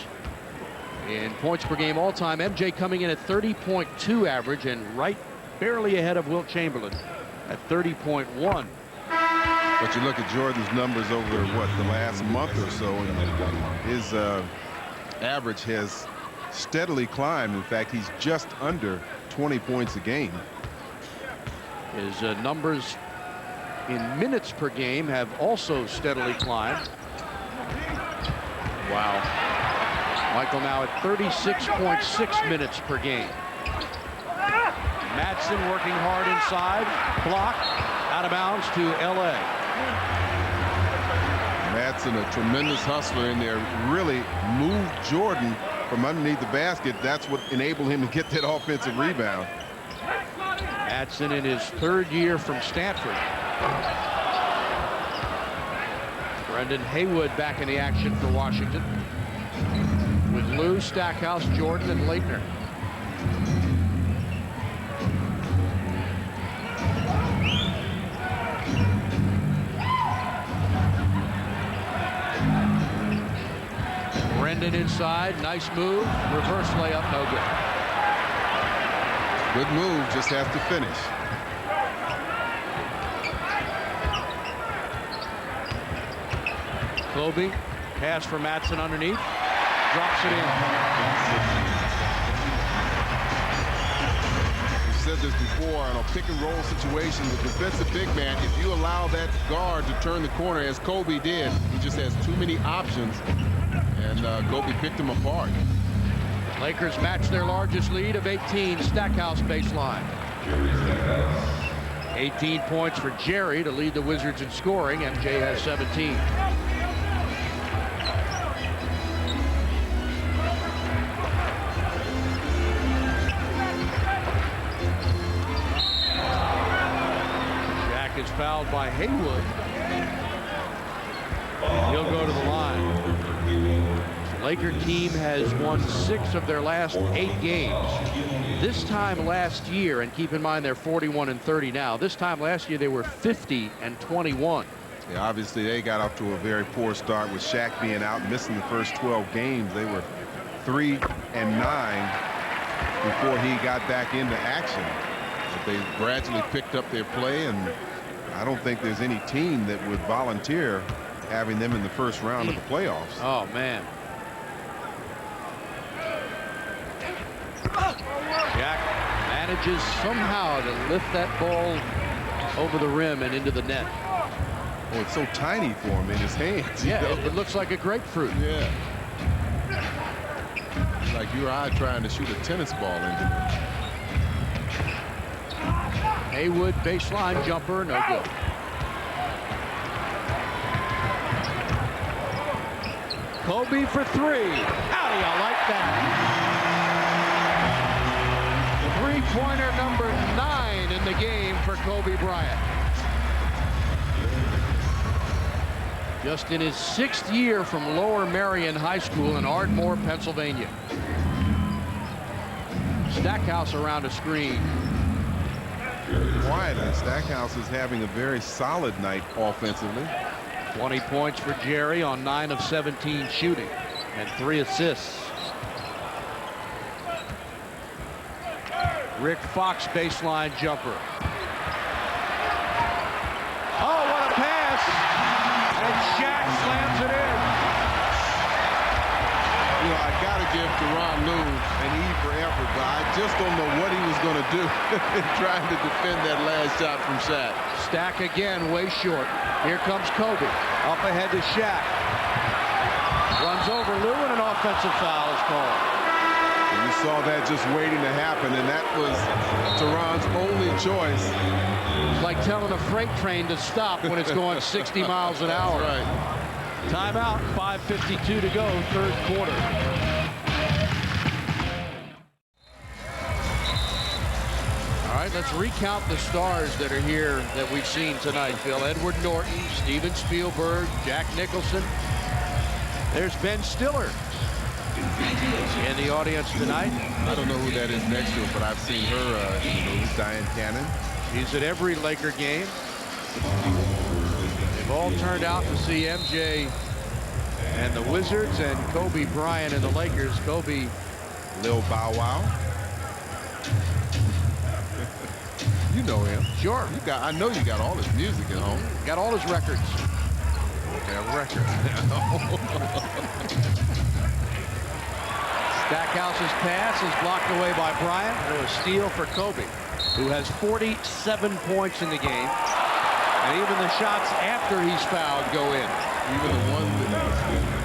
in points per game all time. MJ coming in at 30.2 average and right barely ahead of Wilt Chamberlain at 30.1. But you look at Jordan's numbers over the last month or so, and his average has steadily climbed. In fact, he's just under 20 points a game. His numbers in minutes per game have also steadily climbed. Wow. Michael now at 36.6 minutes per game. Madsen working hard inside. Block. Out of bounds to L.A. Madsen, a tremendous hustler in there, really moved Jordan from underneath the basket. That's what enabled him to get that offensive rebound. Madsen in his 3rd year from Stanford. Brendan Haywood back in the action for Washington, with Lou, Stackhouse, Jordan, and Leitner. Brendan inside, nice move, reverse layup, no good. Good move, just has to finish. Kobe, pass for Madsen underneath, drops it in. We've said this before, in a pick and roll situation with defensive big man, if you allow that guard to turn the corner as Kobe did, he just has too many options, and Kobe picked him apart. Lakers match their largest lead of 18, Stackhouse baseline. 18 points for Jerry to lead the Wizards in scoring. MJ has 17. Shaq is fouled by Haywood. He'll go to the line. Laker team has won 6 of their last 8 games. This time last year, and keep in mind they're 41-30 now. This time last year they were 50-21. Yeah, obviously they got off to a very poor start with Shaq being out, missing the first 12 games. They were 3-9 before he got back into action. But they gradually picked up their play, and I don't think there's any team that would volunteer having them in the first round of the playoffs. Oh, man. Shaq manages somehow to lift that ball over the rim and into the net. Oh, it's so tiny for him in his hands. Yeah, it looks like a grapefruit. Yeah. It's like you or I trying to shoot a tennis ball into it. Haywood baseline jumper, no good. Kobe for 3. How do you like that? Three-pointer number 9 in the game for Kobe Bryant. Just in his 6th year from Lower Merion High School in Ardmore, Pennsylvania. Stackhouse around a screen. Quiet, and Stackhouse is having a very solid night offensively. 20 points for Jerry on 9 of 17 shooting and 3 assists. Rick Fox baseline jumper. Oh, what a pass! And Shaq slams it in. You know, I got to give Tyronn Lue an E for effort, but I just don't know what he was going to do trying to defend that last shot from Shaq. Stack again, way short. Here comes Kobe. Up ahead to Shaq. Runs over Lue, and an offensive foul is called. And you saw that just waiting to happen, and that was Tyronn's only choice. It's like telling a freight train to stop when it's going 60 miles an hour. That's right. Timeout, 5:52 to go, 3rd quarter. All right, let's recount the stars that are here that we've seen tonight, Phil. Edward Norton, Steven Spielberg, Jack Nicholson. There's Ben Stiller in the audience tonight. I don't know who that is next to him, but I've seen her, who's Diane Cannon. She's at every Laker game. They've all turned out to see MJ and the Wizards and Kobe Bryant and the Lakers. Kobe. Lil Bow Wow. You know him. Sure. I know you got all his music at home. Got all his records. Yeah, records. Stackhouse's pass is blocked away by Bryant. A steal for Kobe, who has 47 points in the game. And even the shots after he's fouled go in. Even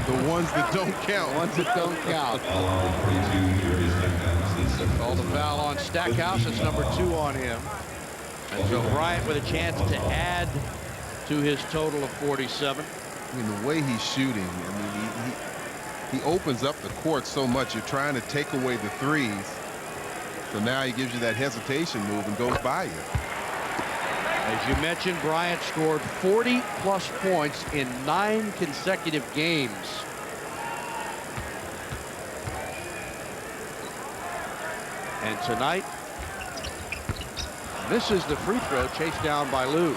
the ones that don't count. Ones that don't count. Called a foul on Stackhouse. It's number 2 on him. And so Bryant with a chance to add to his total of 47. I mean, the way he's shooting, I mean, he opens up the court so much. You're trying to take away the threes. So now he gives you that hesitation move and goes by you. As you mentioned, Bryant scored 40-plus points in 9 consecutive games. And tonight, misses the free throw, chased down by Lou.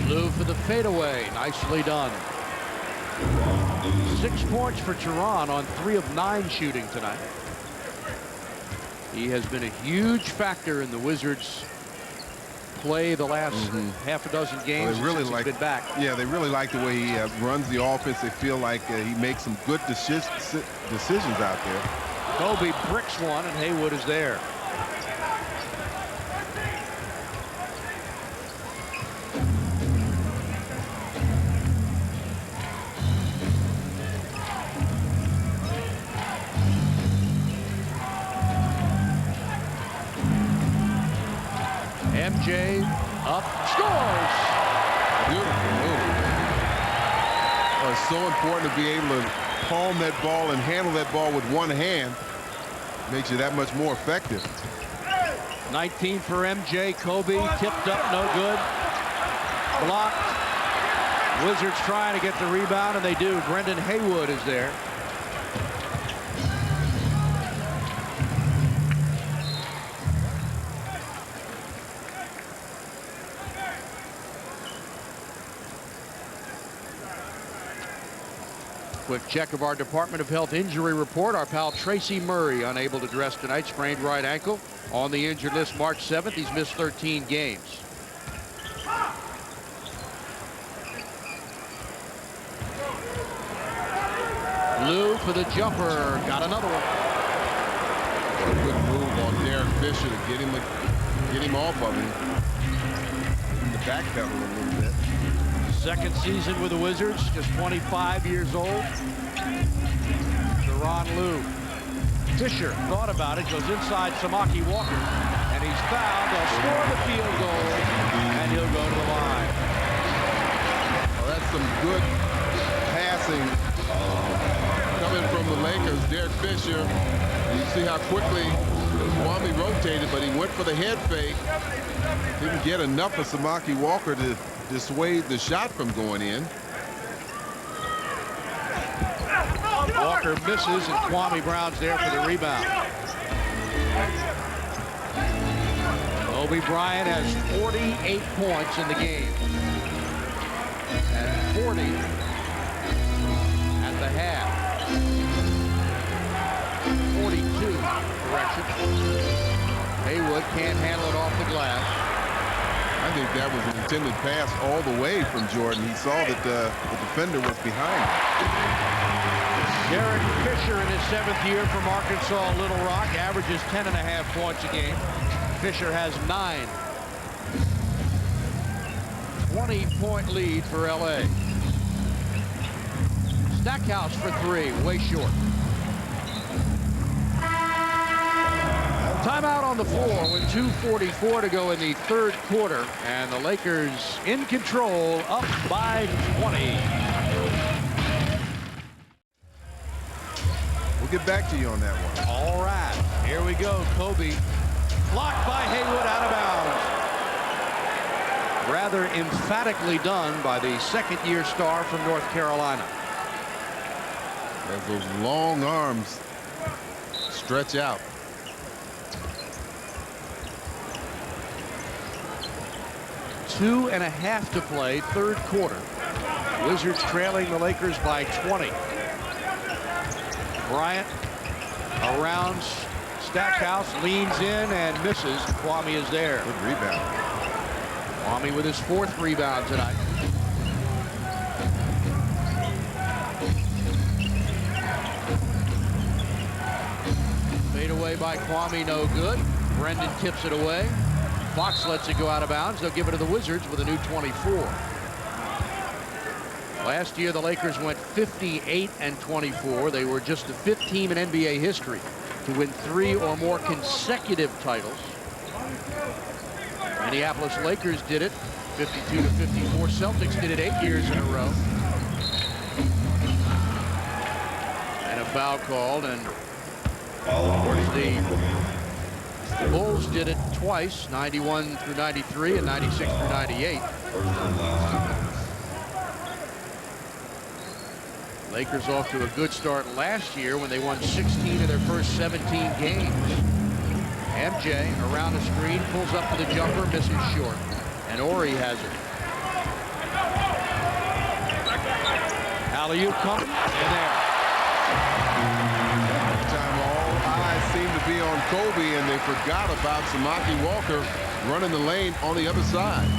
Lou for the fadeaway, nicely done. 6 points for Teran on 3 of 9 shooting tonight. He has been a huge factor in the Wizards' play the last half a dozen games. Well, they really since like he's been back. Yeah, they really like the way he runs the offense. They feel like he makes some good decisions out there. Kobe bricks one, and Haywood is there. MJ up, scores! Beautiful move. Oh, it's so important to be able to palm that ball and handle that ball with one hand. Makes you that much more effective. 19 for MJ. Kobe tipped up, no good. Blocked. Wizards trying to get the rebound, and they do. Brendan Haywood is there. Quick check of our Department of Health injury report. Our pal Tracy Murray unable to dress tonight, sprained right ankle. On the injured list March 7th. He's missed 13 games. Lou for the jumper. Got another one. A good move on Derek Fisher to get him off of him. The backpedal a little bit. Second season with the Wizards, just 25 years old. Teran Lou. Fisher thought about it, goes inside Samaki Walker, and he's fouled. They'll score the field goal, and he'll go to the line. Well, that's some good passing coming from the Lakers. Derek Fisher, you see how quickly Kwame rotated, but he went for the head fake. Didn't get enough of Samaki Walker to dissuade the shot from going in. Walker misses, and Kwame Brown's there for the rebound. Kobe Bryant has 48 points in the game. And 40 at the half. 42, correction. Haywood can't handle it off the glass. I think that was an intended pass all the way from Jordan. He saw that the defender was behind him. Derek Fisher in his 7th year from Arkansas Little Rock averages 10.5 points a game. Fisher has 9. 20-point lead for LA. Stackhouse for 3, way short. Timeout on the floor with 2:44 to go in the 3rd quarter, and the Lakers in control, up by 20. We'll get back to you on that one. All right, here we go. Kobe blocked by Haywood, out of bounds. Rather emphatically done by the 2nd-year star from North Carolina. As those long arms stretch out. Two and a half to play, 3rd quarter. Wizards trailing the Lakers by 20. Bryant around Stackhouse leans in and misses. Kwame is there. Good rebound. Kwame with his 4th rebound tonight. Fade away by Kwame, no good. Brendan tips it away. Fox lets it go out of bounds. They'll give it to the Wizards with a new 24. Last year, the Lakers went 58-24. They were just the 5th team in NBA history to win 3 or more consecutive titles. Minneapolis Lakers did it 52-54. Celtics did it 8 years in a row. And a foul called, and the Bulls did it twice, 91-93 and 96-98. Lakers off to a good start last year when they won 16 of their first 17 games. MJ around the screen, pulls up for the jumper, misses short. And Ori has it. Alley-oop coming, and there. Time all eyes seem to be on Kobe, and they forgot about Samaki Walker running the lane on the other side.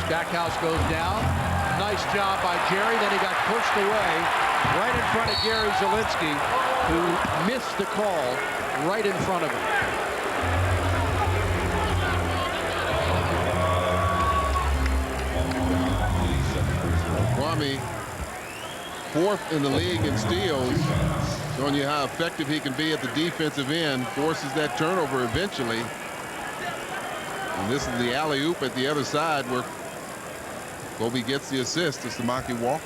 Stackhouse goes down. Nice job by Jerry. Then he got pushed away right in front of Gary Zielinski, who missed the call right in front of him. Kwame, 4th in the league in steals, showing you how effective he can be at the defensive end. Forces that turnover eventually. And this is the alley-oop at the other side where Kobe gets the assist to Samaki Walker.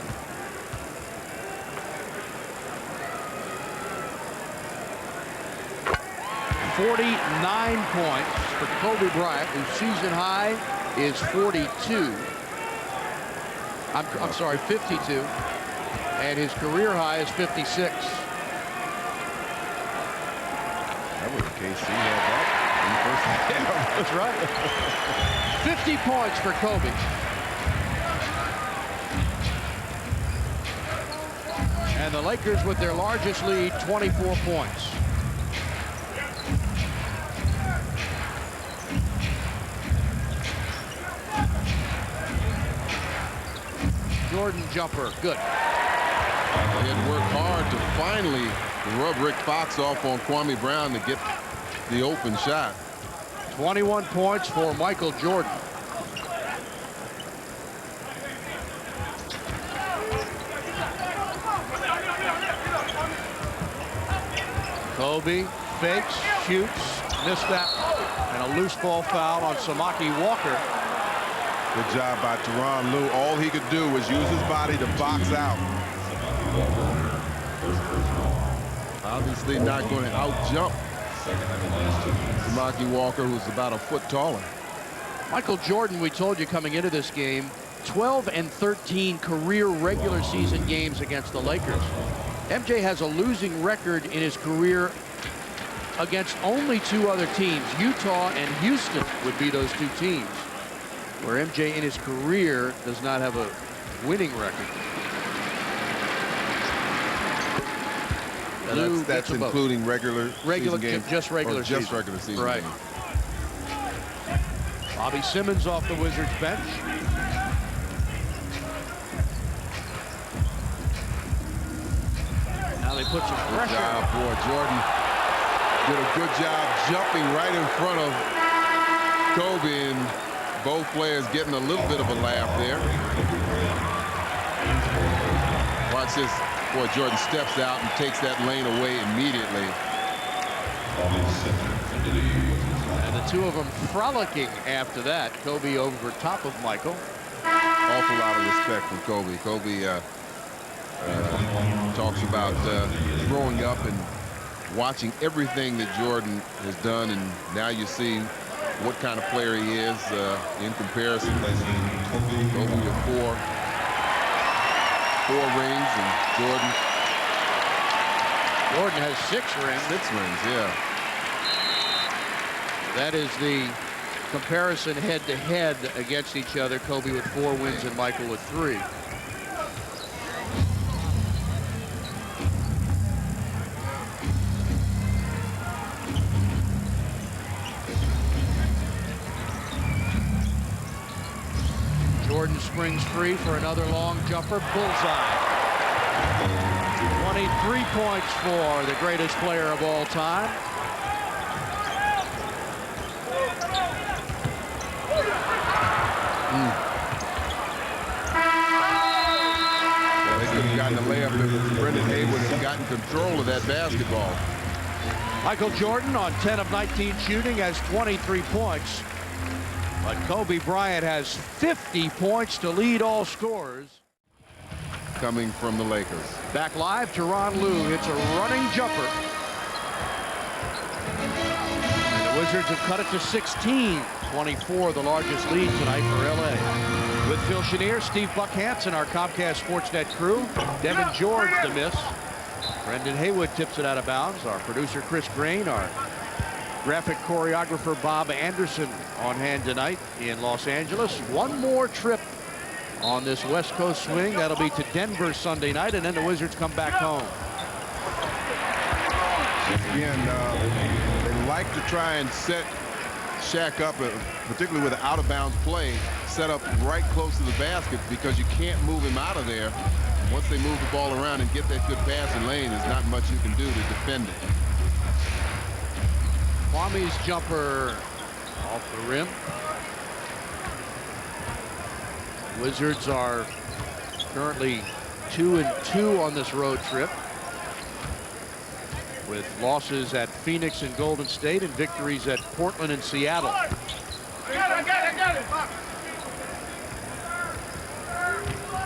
.49 points for Kobe Bryant, whose season high is 42. I'm sorry, 52. And his career high is 56. That was KC had that in the first half. That's right. 50 points for Kobe. And the Lakers with their largest lead, 24 points. Jordan jumper, good. They had to work hard to finally rub Rick Fox off on Kwame Brown to get the open shot. 21 points for Michael Jordan. Kobe fakes, shoots, missed that, and a loose ball foul on Samaki Walker. Good job by Tyronn Lue. All he could do was use his body to box out. Obviously not going to out-jump Samaki Walker, who's about a foot taller. Michael Jordan, we told you coming into this game, 12 and 13 career regular season games against the Lakers. MJ has a losing record in his career against only 2 other teams. Utah and Houston would be those 2 teams, where MJ in his career does not have a winning record. That's including regular season games. Just regular season. Just regular season right. games. Bobby Simmons off the Wizards bench. Now they put some pressure. Good job, boy. Jordan did a good job jumping right in front of Kobe, and both players getting a little bit of a laugh there. Watch this. Boy, Jordan steps out and takes that lane away immediately. And the 2 of them frolicking after that. Kobe over top of Michael. Awful lot of respect from Kobe. Kobe talks about growing up and watching everything that Jordan has done, and now you see what kind of player he is in comparison. Kobe with 4 rings, and Jordan has 6 rings. 6 rings, yeah. That is the comparison head-to-head against each other. Kobe with 4 wins and Michael with 3. springs free for another long jumper. Bullseye. 23 points for the greatest player of all time. Well, they could have gotten a layup if Brendan Haywood had gotten control of that basketball. Michael Jordan on 10 of 19 shooting has 23 points. But Kobe Bryant has 50 points to lead all scorers. Coming from the Lakers. Back live, Tyronn Lue hits a running jumper. And the Wizards have cut it to 16. 24, the largest lead tonight for LA. With Phil Chenier, Steve Buck Hansen, our Comcast Sportsnet crew. Devin George, the miss. Brendan Haywood tips it out of bounds. Our producer, Chris Grain, our graphic choreographer, Bob Anderson, on hand tonight in Los Angeles. One more trip on this West Coast swing. That'll be to Denver Sunday night, and then the Wizards come back home. Again, they like to try and set Shaq up, particularly with out-of-bounds play, set up right close to the basket because you can't move him out of there. Once they move the ball around and get that good passing lane, there's not much you can do to defend it. Kwame's jumper off the rim. Wizards are currently 2-2 on this road trip, with losses at Phoenix and Golden State and victories at Portland and Seattle.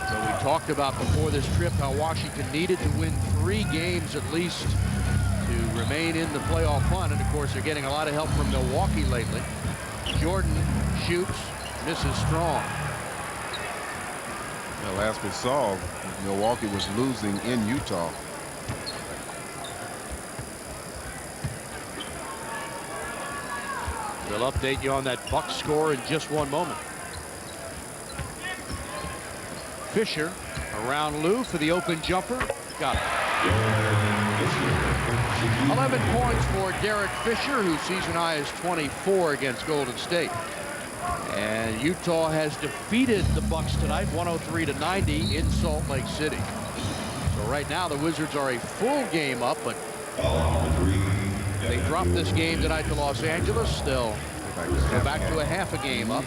So we talked about before this trip how Washington needed to win 3 games at least to remain in the playoff hunt, and of course they're getting a lot of help from Milwaukee lately. Jordan shoots, misses strong. Well, last we saw, Milwaukee was losing in Utah. We'll update you on that Bucks score in just one moment. Fisher around Lue for the open jumper. Got it. 11 points for Derek Fisher, whose season high is 24 against Golden State. And Utah has defeated the Bucks tonight, 103-90 in Salt Lake City. So right now the Wizards are a full game up, but they drop this game tonight to Los Angeles. They'll go back to a half a game up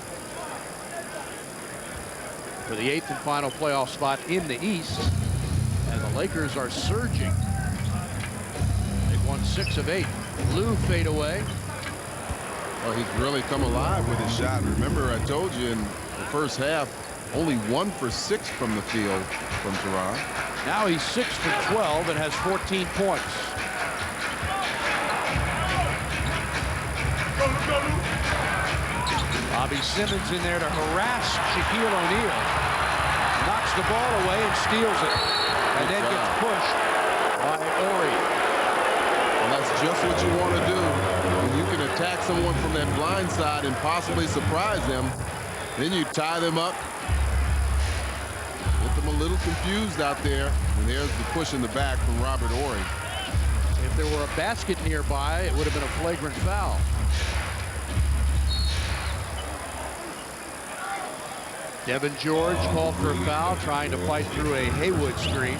for the 8th and final playoff spot in the East. And the Lakers are surging. They've won 6 of 8. Lue fade away. Oh, he's really come alive with his shot. Remember, I told you in the first half, only 1 for 6 from the field from Tyronn. Now he's 6 for 12 and has 14 points. Bobby Simmons in there to harass Shaquille O'Neal. Knocks the ball away and steals it. And then gets pushed by Horry. And that's just what you want to do. When you can attack someone from that blind side and possibly surprise them, then you tie them up. Get them a little confused out there. And there's the push in the back from Robert Horry. If there were a basket nearby, it would have been a flagrant foul. Devin George called for a foul, trying to fight through a Haywood screen.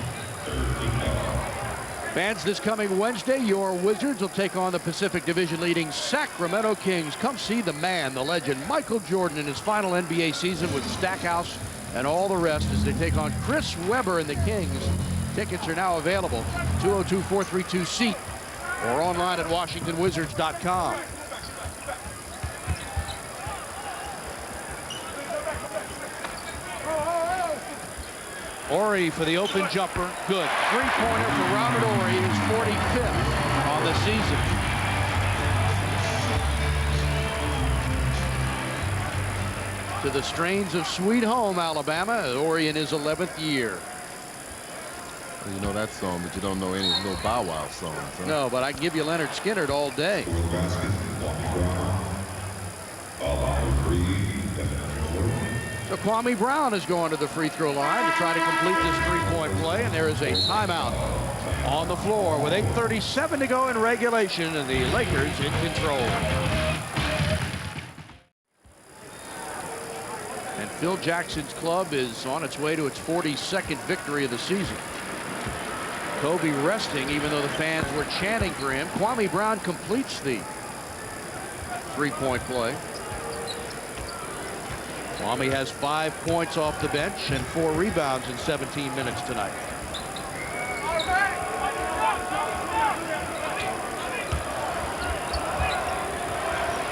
Fans, this coming Wednesday, your Wizards will take on the Pacific Division leading Sacramento Kings. Come see the man, the legend, Michael Jordan in his final NBA season with Stackhouse and all the rest as they take on Chris Webber and the Kings. Tickets are now available, 202-432-SEAT, or online at WashingtonWizards.com. Horry for the open jumper. Good. Three-pointer for Robert Horry, his 45th on the season. To the strains of Sweet Home, Alabama, Horry in his 11th year. Well, you know that song, but you don't know any little Bow Wow songs. Huh? No, but I can give you Leonard Skinner all day. So Kwame Brown is going to the free throw line to try to complete this three-point play, and there is a timeout on the floor with 8:37 to go in regulation, and the Lakers in control. And Phil Jackson's club is on its way to its 42nd victory of the season. Kobe resting, even though the fans were chanting for him. Kwame Brown completes the three-point play. Kwame has 5 points off the bench and 4 rebounds in 17 minutes tonight.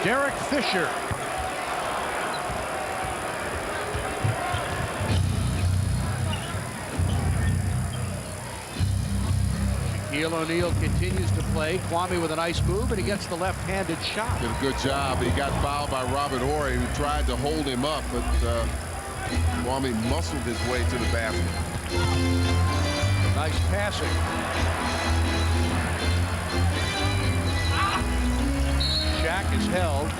Derek Fisher. Shaquille O'Neal continues to play. Kwame with a nice move, and he gets the left-handed shot. Did a good job. He got fouled by Robert Horry, who tried to hold him up, but Kwame muscled his way to the basket. Nice passing. Shaq is held.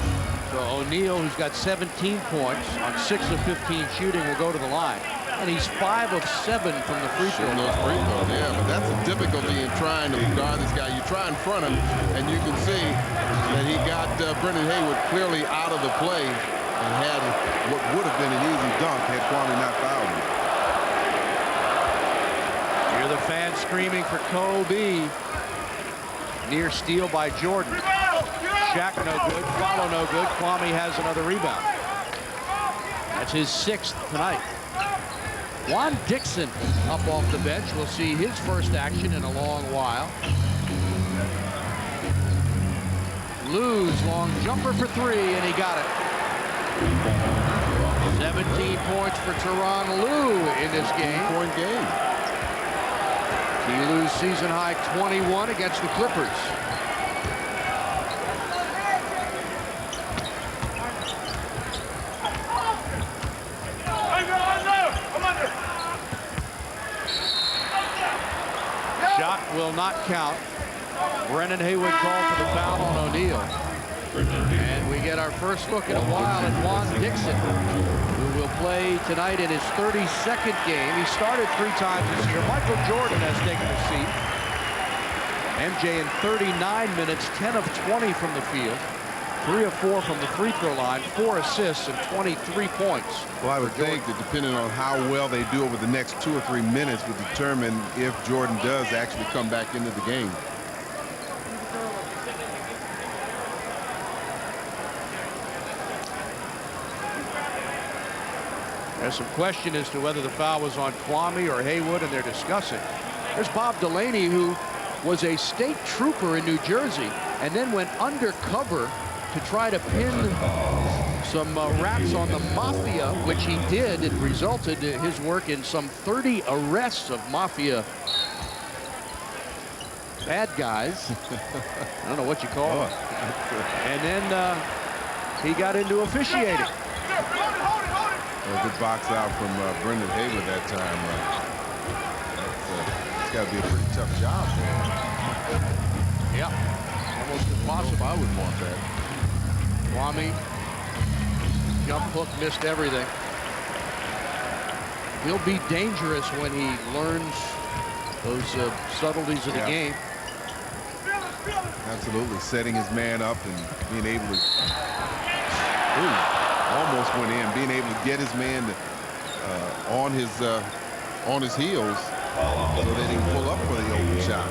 So O'Neal, who's got 17 points on 6 of 15 shooting, will go to the line. And he's 5 of 7 from the free throw. Those free throws, yeah, but that's the difficulty in trying to guard this guy. You try in front of him, and you can see that he got Brendan Haywood clearly out of the play and had what would have been an easy dunk had Kwame not fouled him. Hear the fans screaming for Kobe. Near steal by Jordan. Shaq no good, follow no good. Kwame has another rebound. That's his 6th tonight. Juan Dixon up off the bench. We'll see his first action in a long while. Lou's long jumper for 3, and he got it. 17 points for Tyronn Lue in this game. 3-point game. He Lou's season high 21 against the Clippers. Shot will not count. Brendan Haywood called for the foul on O'Neal. And we get our first look in a while at Juan Dixon, who will play tonight in his 32nd game. He started 3 times this year. Michael Jordan has taken a seat. MJ in 39 minutes, 10 of 20 from the field. 3 of 4 from the free throw line, 4 assists and 23 points. Well, I would think that depending on how well they do over the next 2 or 3 minutes would determine if Jordan does actually come back into the game. There's some question as to whether the foul was on Kwame or Haywood, and they're discussing. There's Bob Delaney, who was a state trooper in New Jersey and then went undercover to try to pin some raps on the mafia, which he did. It resulted in his work in some 30 arrests of mafia bad guys. I don't know what you call it. And then he got into officiating. A good box out from Brendan Haywood that time. It's got to be a pretty tough job for him. Yeah, almost impossible. I would want that. Kwame, jump hook, missed everything. He'll be dangerous when he learns those subtleties of the game. Absolutely, setting his man up and being able to. Almost went in, being able to get his man on his heels so that he can pull up for the open shot.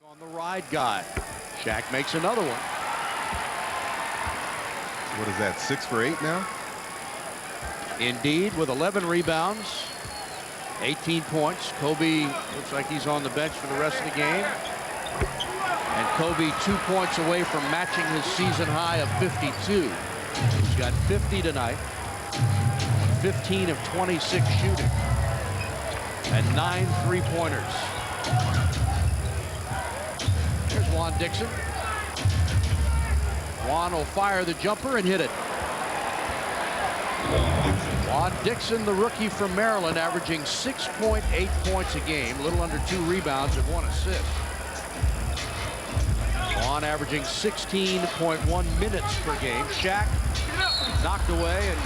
On the ride guy. Shaq makes another one. What is that, 6 for 8 now? Indeed, with 11 rebounds, 18 points. Kobe looks like he's on the bench for the rest of the game. And Kobe 2 points away from matching his season high of 52. He's got 50 tonight. 15 of 26 shooting. And 9 3-pointers. Here's Juan Dixon. Juan will fire the jumper and hit it. Juan Dixon, the rookie from Maryland, averaging 6.8 points a game, a little under 2 rebounds and 1 assist. Juan averaging 16.1 minutes per game. Shaq knocked away, and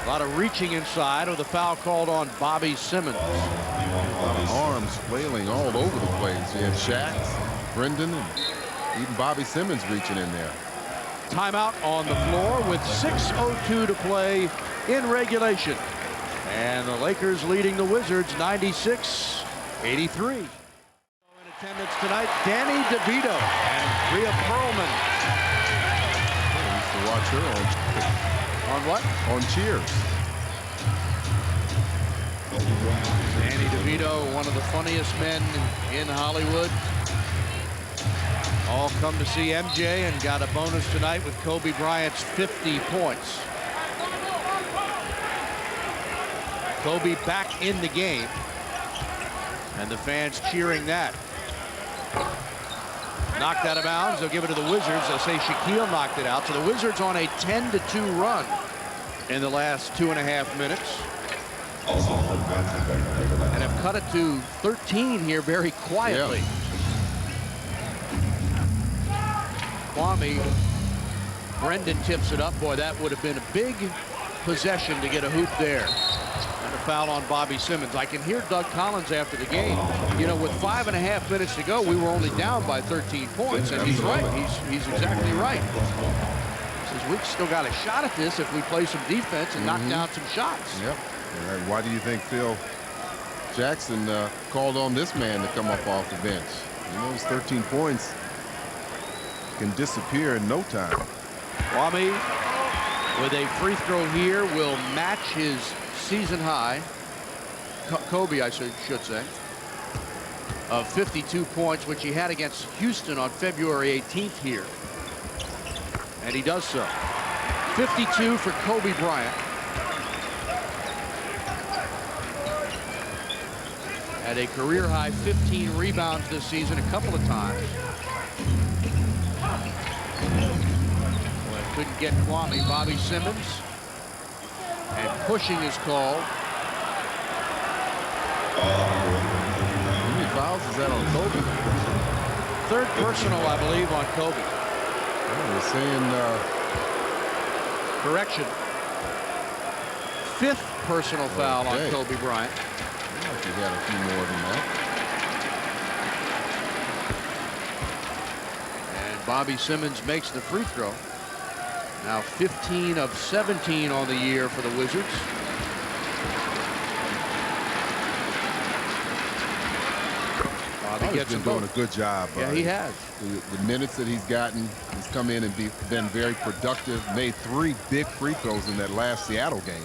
a lot of reaching inside with a foul called on Bobby Simmons. Arms flailing all over the place. You had Shaq, Brendan, and even Bobby Simmons reaching in there. Timeout on the floor with 6:02 to play in regulation. And the Lakers leading the Wizards 96-83. In attendance tonight, Danny DeVito and Rhea Perlman. I used to watch her On what? on Cheers. Danny DeVito, one of the funniest men in Hollywood. All come to see MJ and got a bonus tonight with Kobe Bryant's 50 points. Kobe back in the game, and the fans cheering that. Knocked out of bounds. They'll give it to the Wizards. They'll say Shaquille knocked it out. So the Wizards on a 10-2 run in the last 2.5 minutes. And have cut it to 13 here very quietly. Yeah. Kwame, Brendan tips it up. Boy, that would have been a big possession to get a hoop there. And a foul on Bobby Simmons. I can hear Doug Collins after the game. You know, with 5.5 minutes to go, we were only down by 13 points. And he's right. He's exactly right. He says, we've still got a shot at this if we play some defense and knock down some shots. Yep. Why do you think Phil Jackson called on this man to come up off the bench? You know, his 13 points can disappear in no time. Kwame with a free throw here will match his season high, Kobe I should say, of 52 points, which he had against Houston on February 18th here. And he does so. 52 for Kobe Bryant. Had a career high 15 rebounds this season a couple of times. Couldn't get Kwame. Bobby Simmons, and pushing is called. How many fouls is that on Kobe? Third personal, I believe, on Kobe. They're saying Correction. Fifth personal foul on Okay. Kobe Bryant. I think he had a few more than that. And Bobby Simmons makes the free throw. Now 15 of 17 on the year for the Wizards. Bobby gets been them doing both. a good job. Yeah, he has. The minutes that he's gotten, he's come in and been very productive. Made 3 big free throws in that last Seattle game.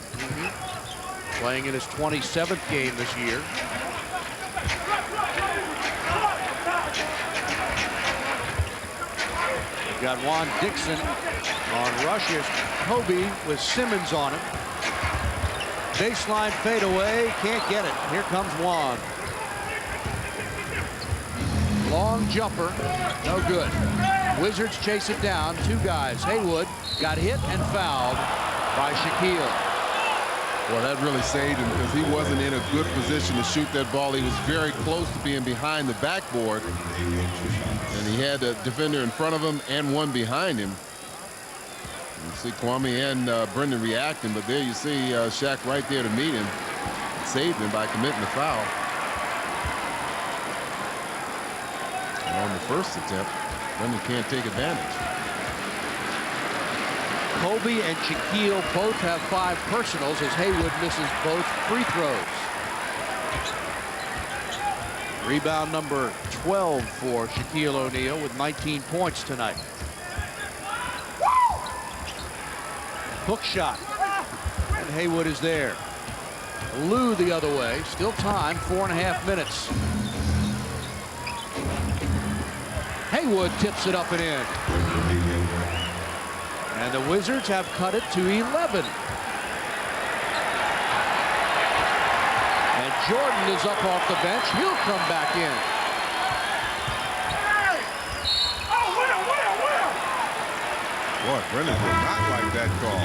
Playing in his 27th game this year. We've got Juan Dixon on rushes. Kobe with Simmons on him. Baseline fadeaway, can't get it. Here comes Juan. Long jumper, no good. Wizards chase it down. 2 guys. Haywood got hit and fouled by Shaquille. Well, that really saved him because he wasn't in a good position to shoot that ball. He was very close to being behind the backboard. And he had a defender in front of him and one behind him. You see Kwame and Brendan reacting, but there you see Shaq right there to meet him. Saved him by committing the foul. And on the first attempt, Brendan can't take advantage. Kobe and Shaquille both have 5 personals as Haywood misses both free throws. Rebound number 12 for Shaquille O'Neal with 19 points tonight. Hook shot. And Haywood is there. Lou the other way. Still time, 4.5 minutes. Haywood tips it up and in. And the Wizards have cut it to 11. And Jordan is up off the bench. He'll come back in. Boy, Brendan did not like that call.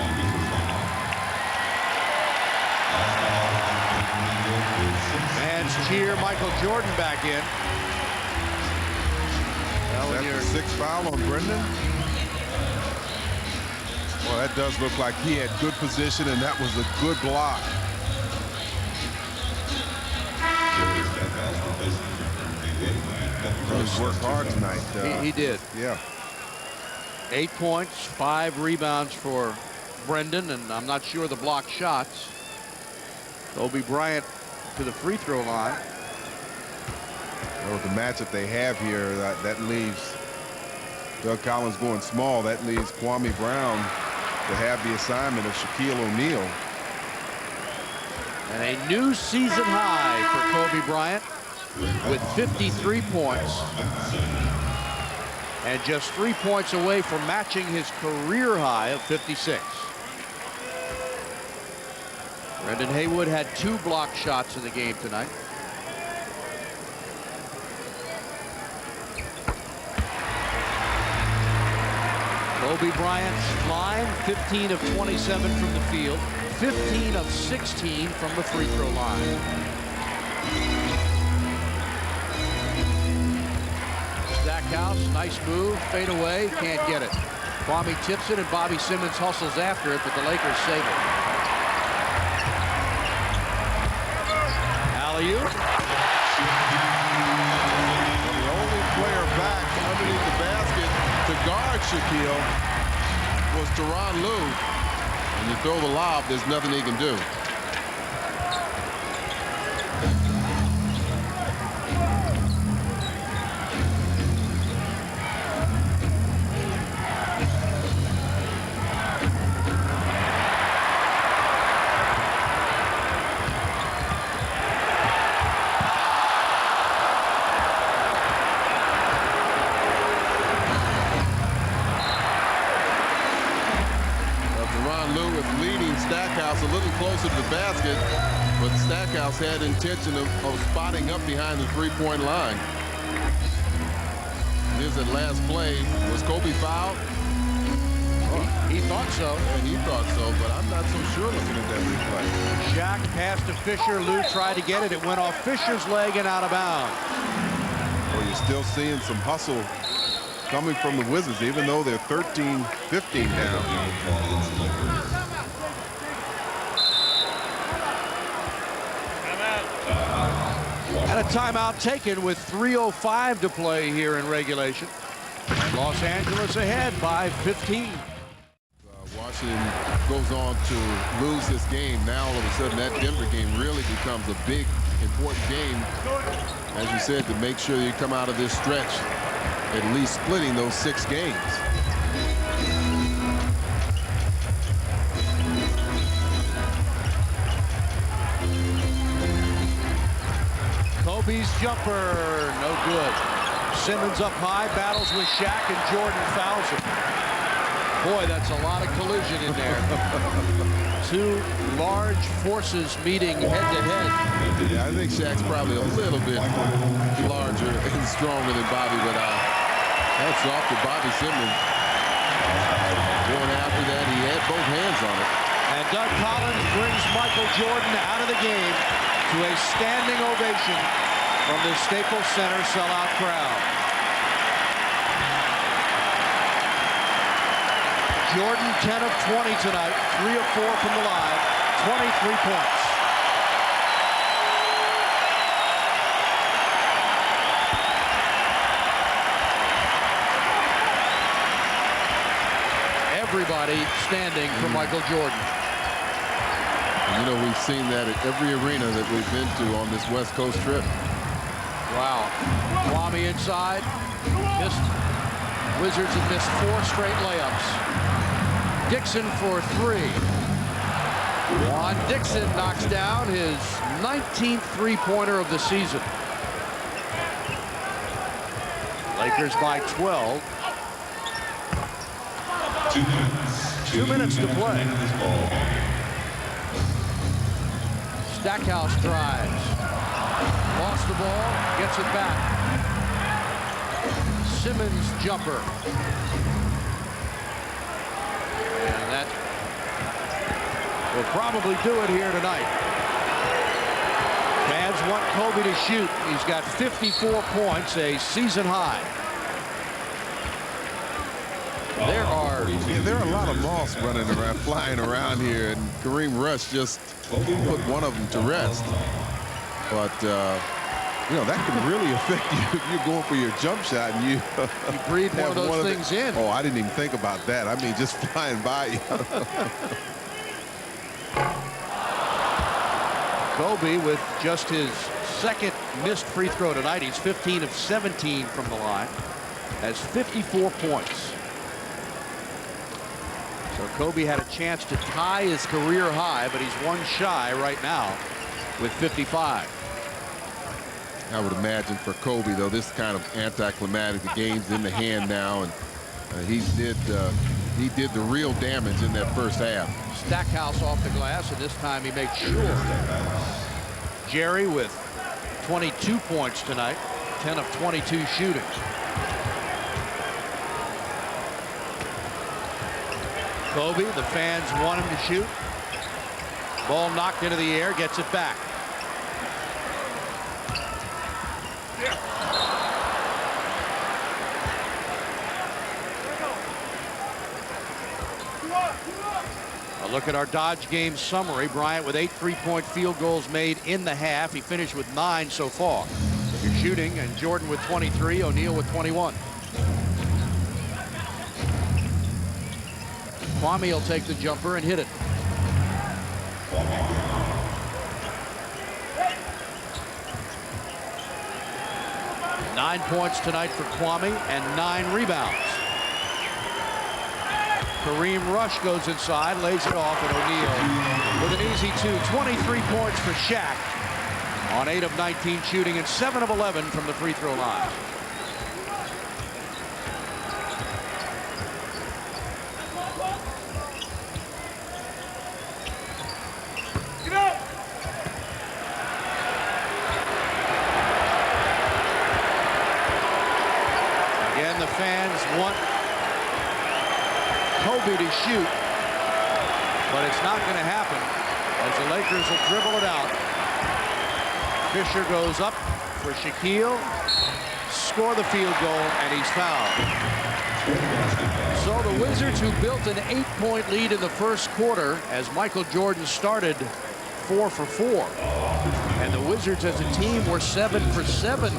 Fans cheer Michael Jordan back in. Well, That's the 6th foul on Brendan. Well, that does look like he had good position, and that was a good block. He's worked hard tonight. He did. Yeah. 8 points, 5 rebounds for Brendan, and I'm not sure the blocked shots. Kobe Bryant to the free throw line. With the matchup they have here, that leaves Doug Collins going small. That leaves Kwame Brown to have the assignment of Shaquille O'Neal. And a new season high for Kobe Bryant with 53 points. And just 3 points away from matching his career high of 56. Brendan Haywood had 2 blocked shots in the game tonight. Kobe Bryant's line, 15 of 27 from the field, 15 of 16 from the free throw line. Stackhouse, nice move, fade away, can't get it. Kwame tips it and Bobby Simmons hustles after it, but the Lakers save it. Alley-oop. The only player back underneath the basket to guard Shaquille was Tyronn Lue. When you throw the lob, there's nothing he can do. Stackhouse a little closer to the basket, but Stackhouse had intention of spotting up behind the three-point line. Here's that last play. Was Kobe fouled? He thought so. Yeah, he thought so, but I'm not so sure looking at that replay. Shaq passed to Fisher. Lue tried to get it. It went off Fisher's leg and out of bounds. Well, you're still seeing some hustle coming from the Wizards, even though they're 13-15 now. And a timeout taken with 3:05 to play here in regulation. Los Angeles ahead by 15. Washington goes on to lose this game. Now all of a sudden that Denver game really becomes a big, important game. As you said, to make sure you come out of this stretch at least splitting those 6 games. Kobe's jumper, no good. Simmons up high, battles with Shaq, and Jordan fouls him. Boy, that's a lot of collision in there. 2 large forces meeting head-to-head. Yeah, I think Shaq's probably a little bit larger and stronger than Bobby, but hats off to Bobby Simmons. Going after that, he had both hands on it. And Doug Collins brings Michael Jordan out of the game to a standing ovation from the Staples Center sellout crowd. Jordan 10 of 20 tonight, 3 of 4 from the line, 23 points. Everybody standing for Michael Jordan. You know, we've seen that at every arena that we've been to on this West Coast trip. Wow. Kwame inside. Missed. Wizards have missed 4 straight layups. Dixon for 3. Juan Dixon knocks down his 19th three-pointer of the season. Lakers by 12. 2 minutes to play. Stackhouse drives. Lost the ball, gets it back. Simmons jumper. And that will probably do it here tonight. Fans want Kobe to shoot. He's got 54 points, a season high. There are a lot of moths running around, flying around here, and Kareem Rush just put one of them to rest. But You know, that can really affect you if you're going for your jump shot and you breathe one have of those things in. Oh, I didn't even think about that. I mean, just flying by you. Kobe with just his second missed free throw tonight. He's 15 of 17 from the line. Has 54 points. So Kobe had a chance to tie his career high, but he's one shy right now with 55. I would imagine for Kobe, though, this kind of anticlimactic, the game's in the hand now, and he did the real damage in that first half. Stackhouse off the glass, and this time he makes sure. Jerry with 22 points tonight, 10 of 22 shooting. Kobe, the fans want him to shoot. Ball knocked into the air, gets it back. A look at our Dodge game summary. Bryant with 8 3-point field goals made in the half. He finished with 9 so far. You're shooting, and Jordan with 23, O'Neal with 21. Kwame will take the jumper and hit it. Nine points tonight for Kwame and 9 rebounds. Kareem Rush goes inside, lays it off, and O'Neal with an easy 2. 23 points for Shaq on 8 of 19 shooting and 7 of 11 from the free throw line. Again, the fans want Kobe to shoot, but it's not going to happen as the Lakers will dribble it out. Fisher goes up for Shaquille, score the field goal, and he's fouled. So the Wizards, who built an 8-point lead in the first quarter as Michael Jordan started 4 for 4. And the Wizards as a team were 7 for 7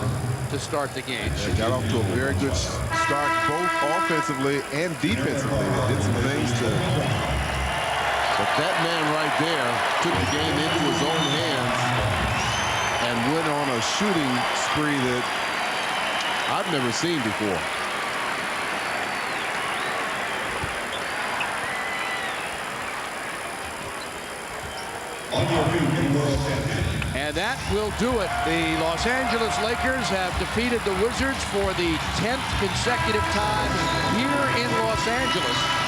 to start the game. They got off to a very good start, both offensively and defensively. They did some things to... But that man right there took the game into his own hands and went on a shooting spree that I've never seen before. And that will do it. The Los Angeles Lakers have defeated the Wizards for the 10th consecutive time here in Los Angeles.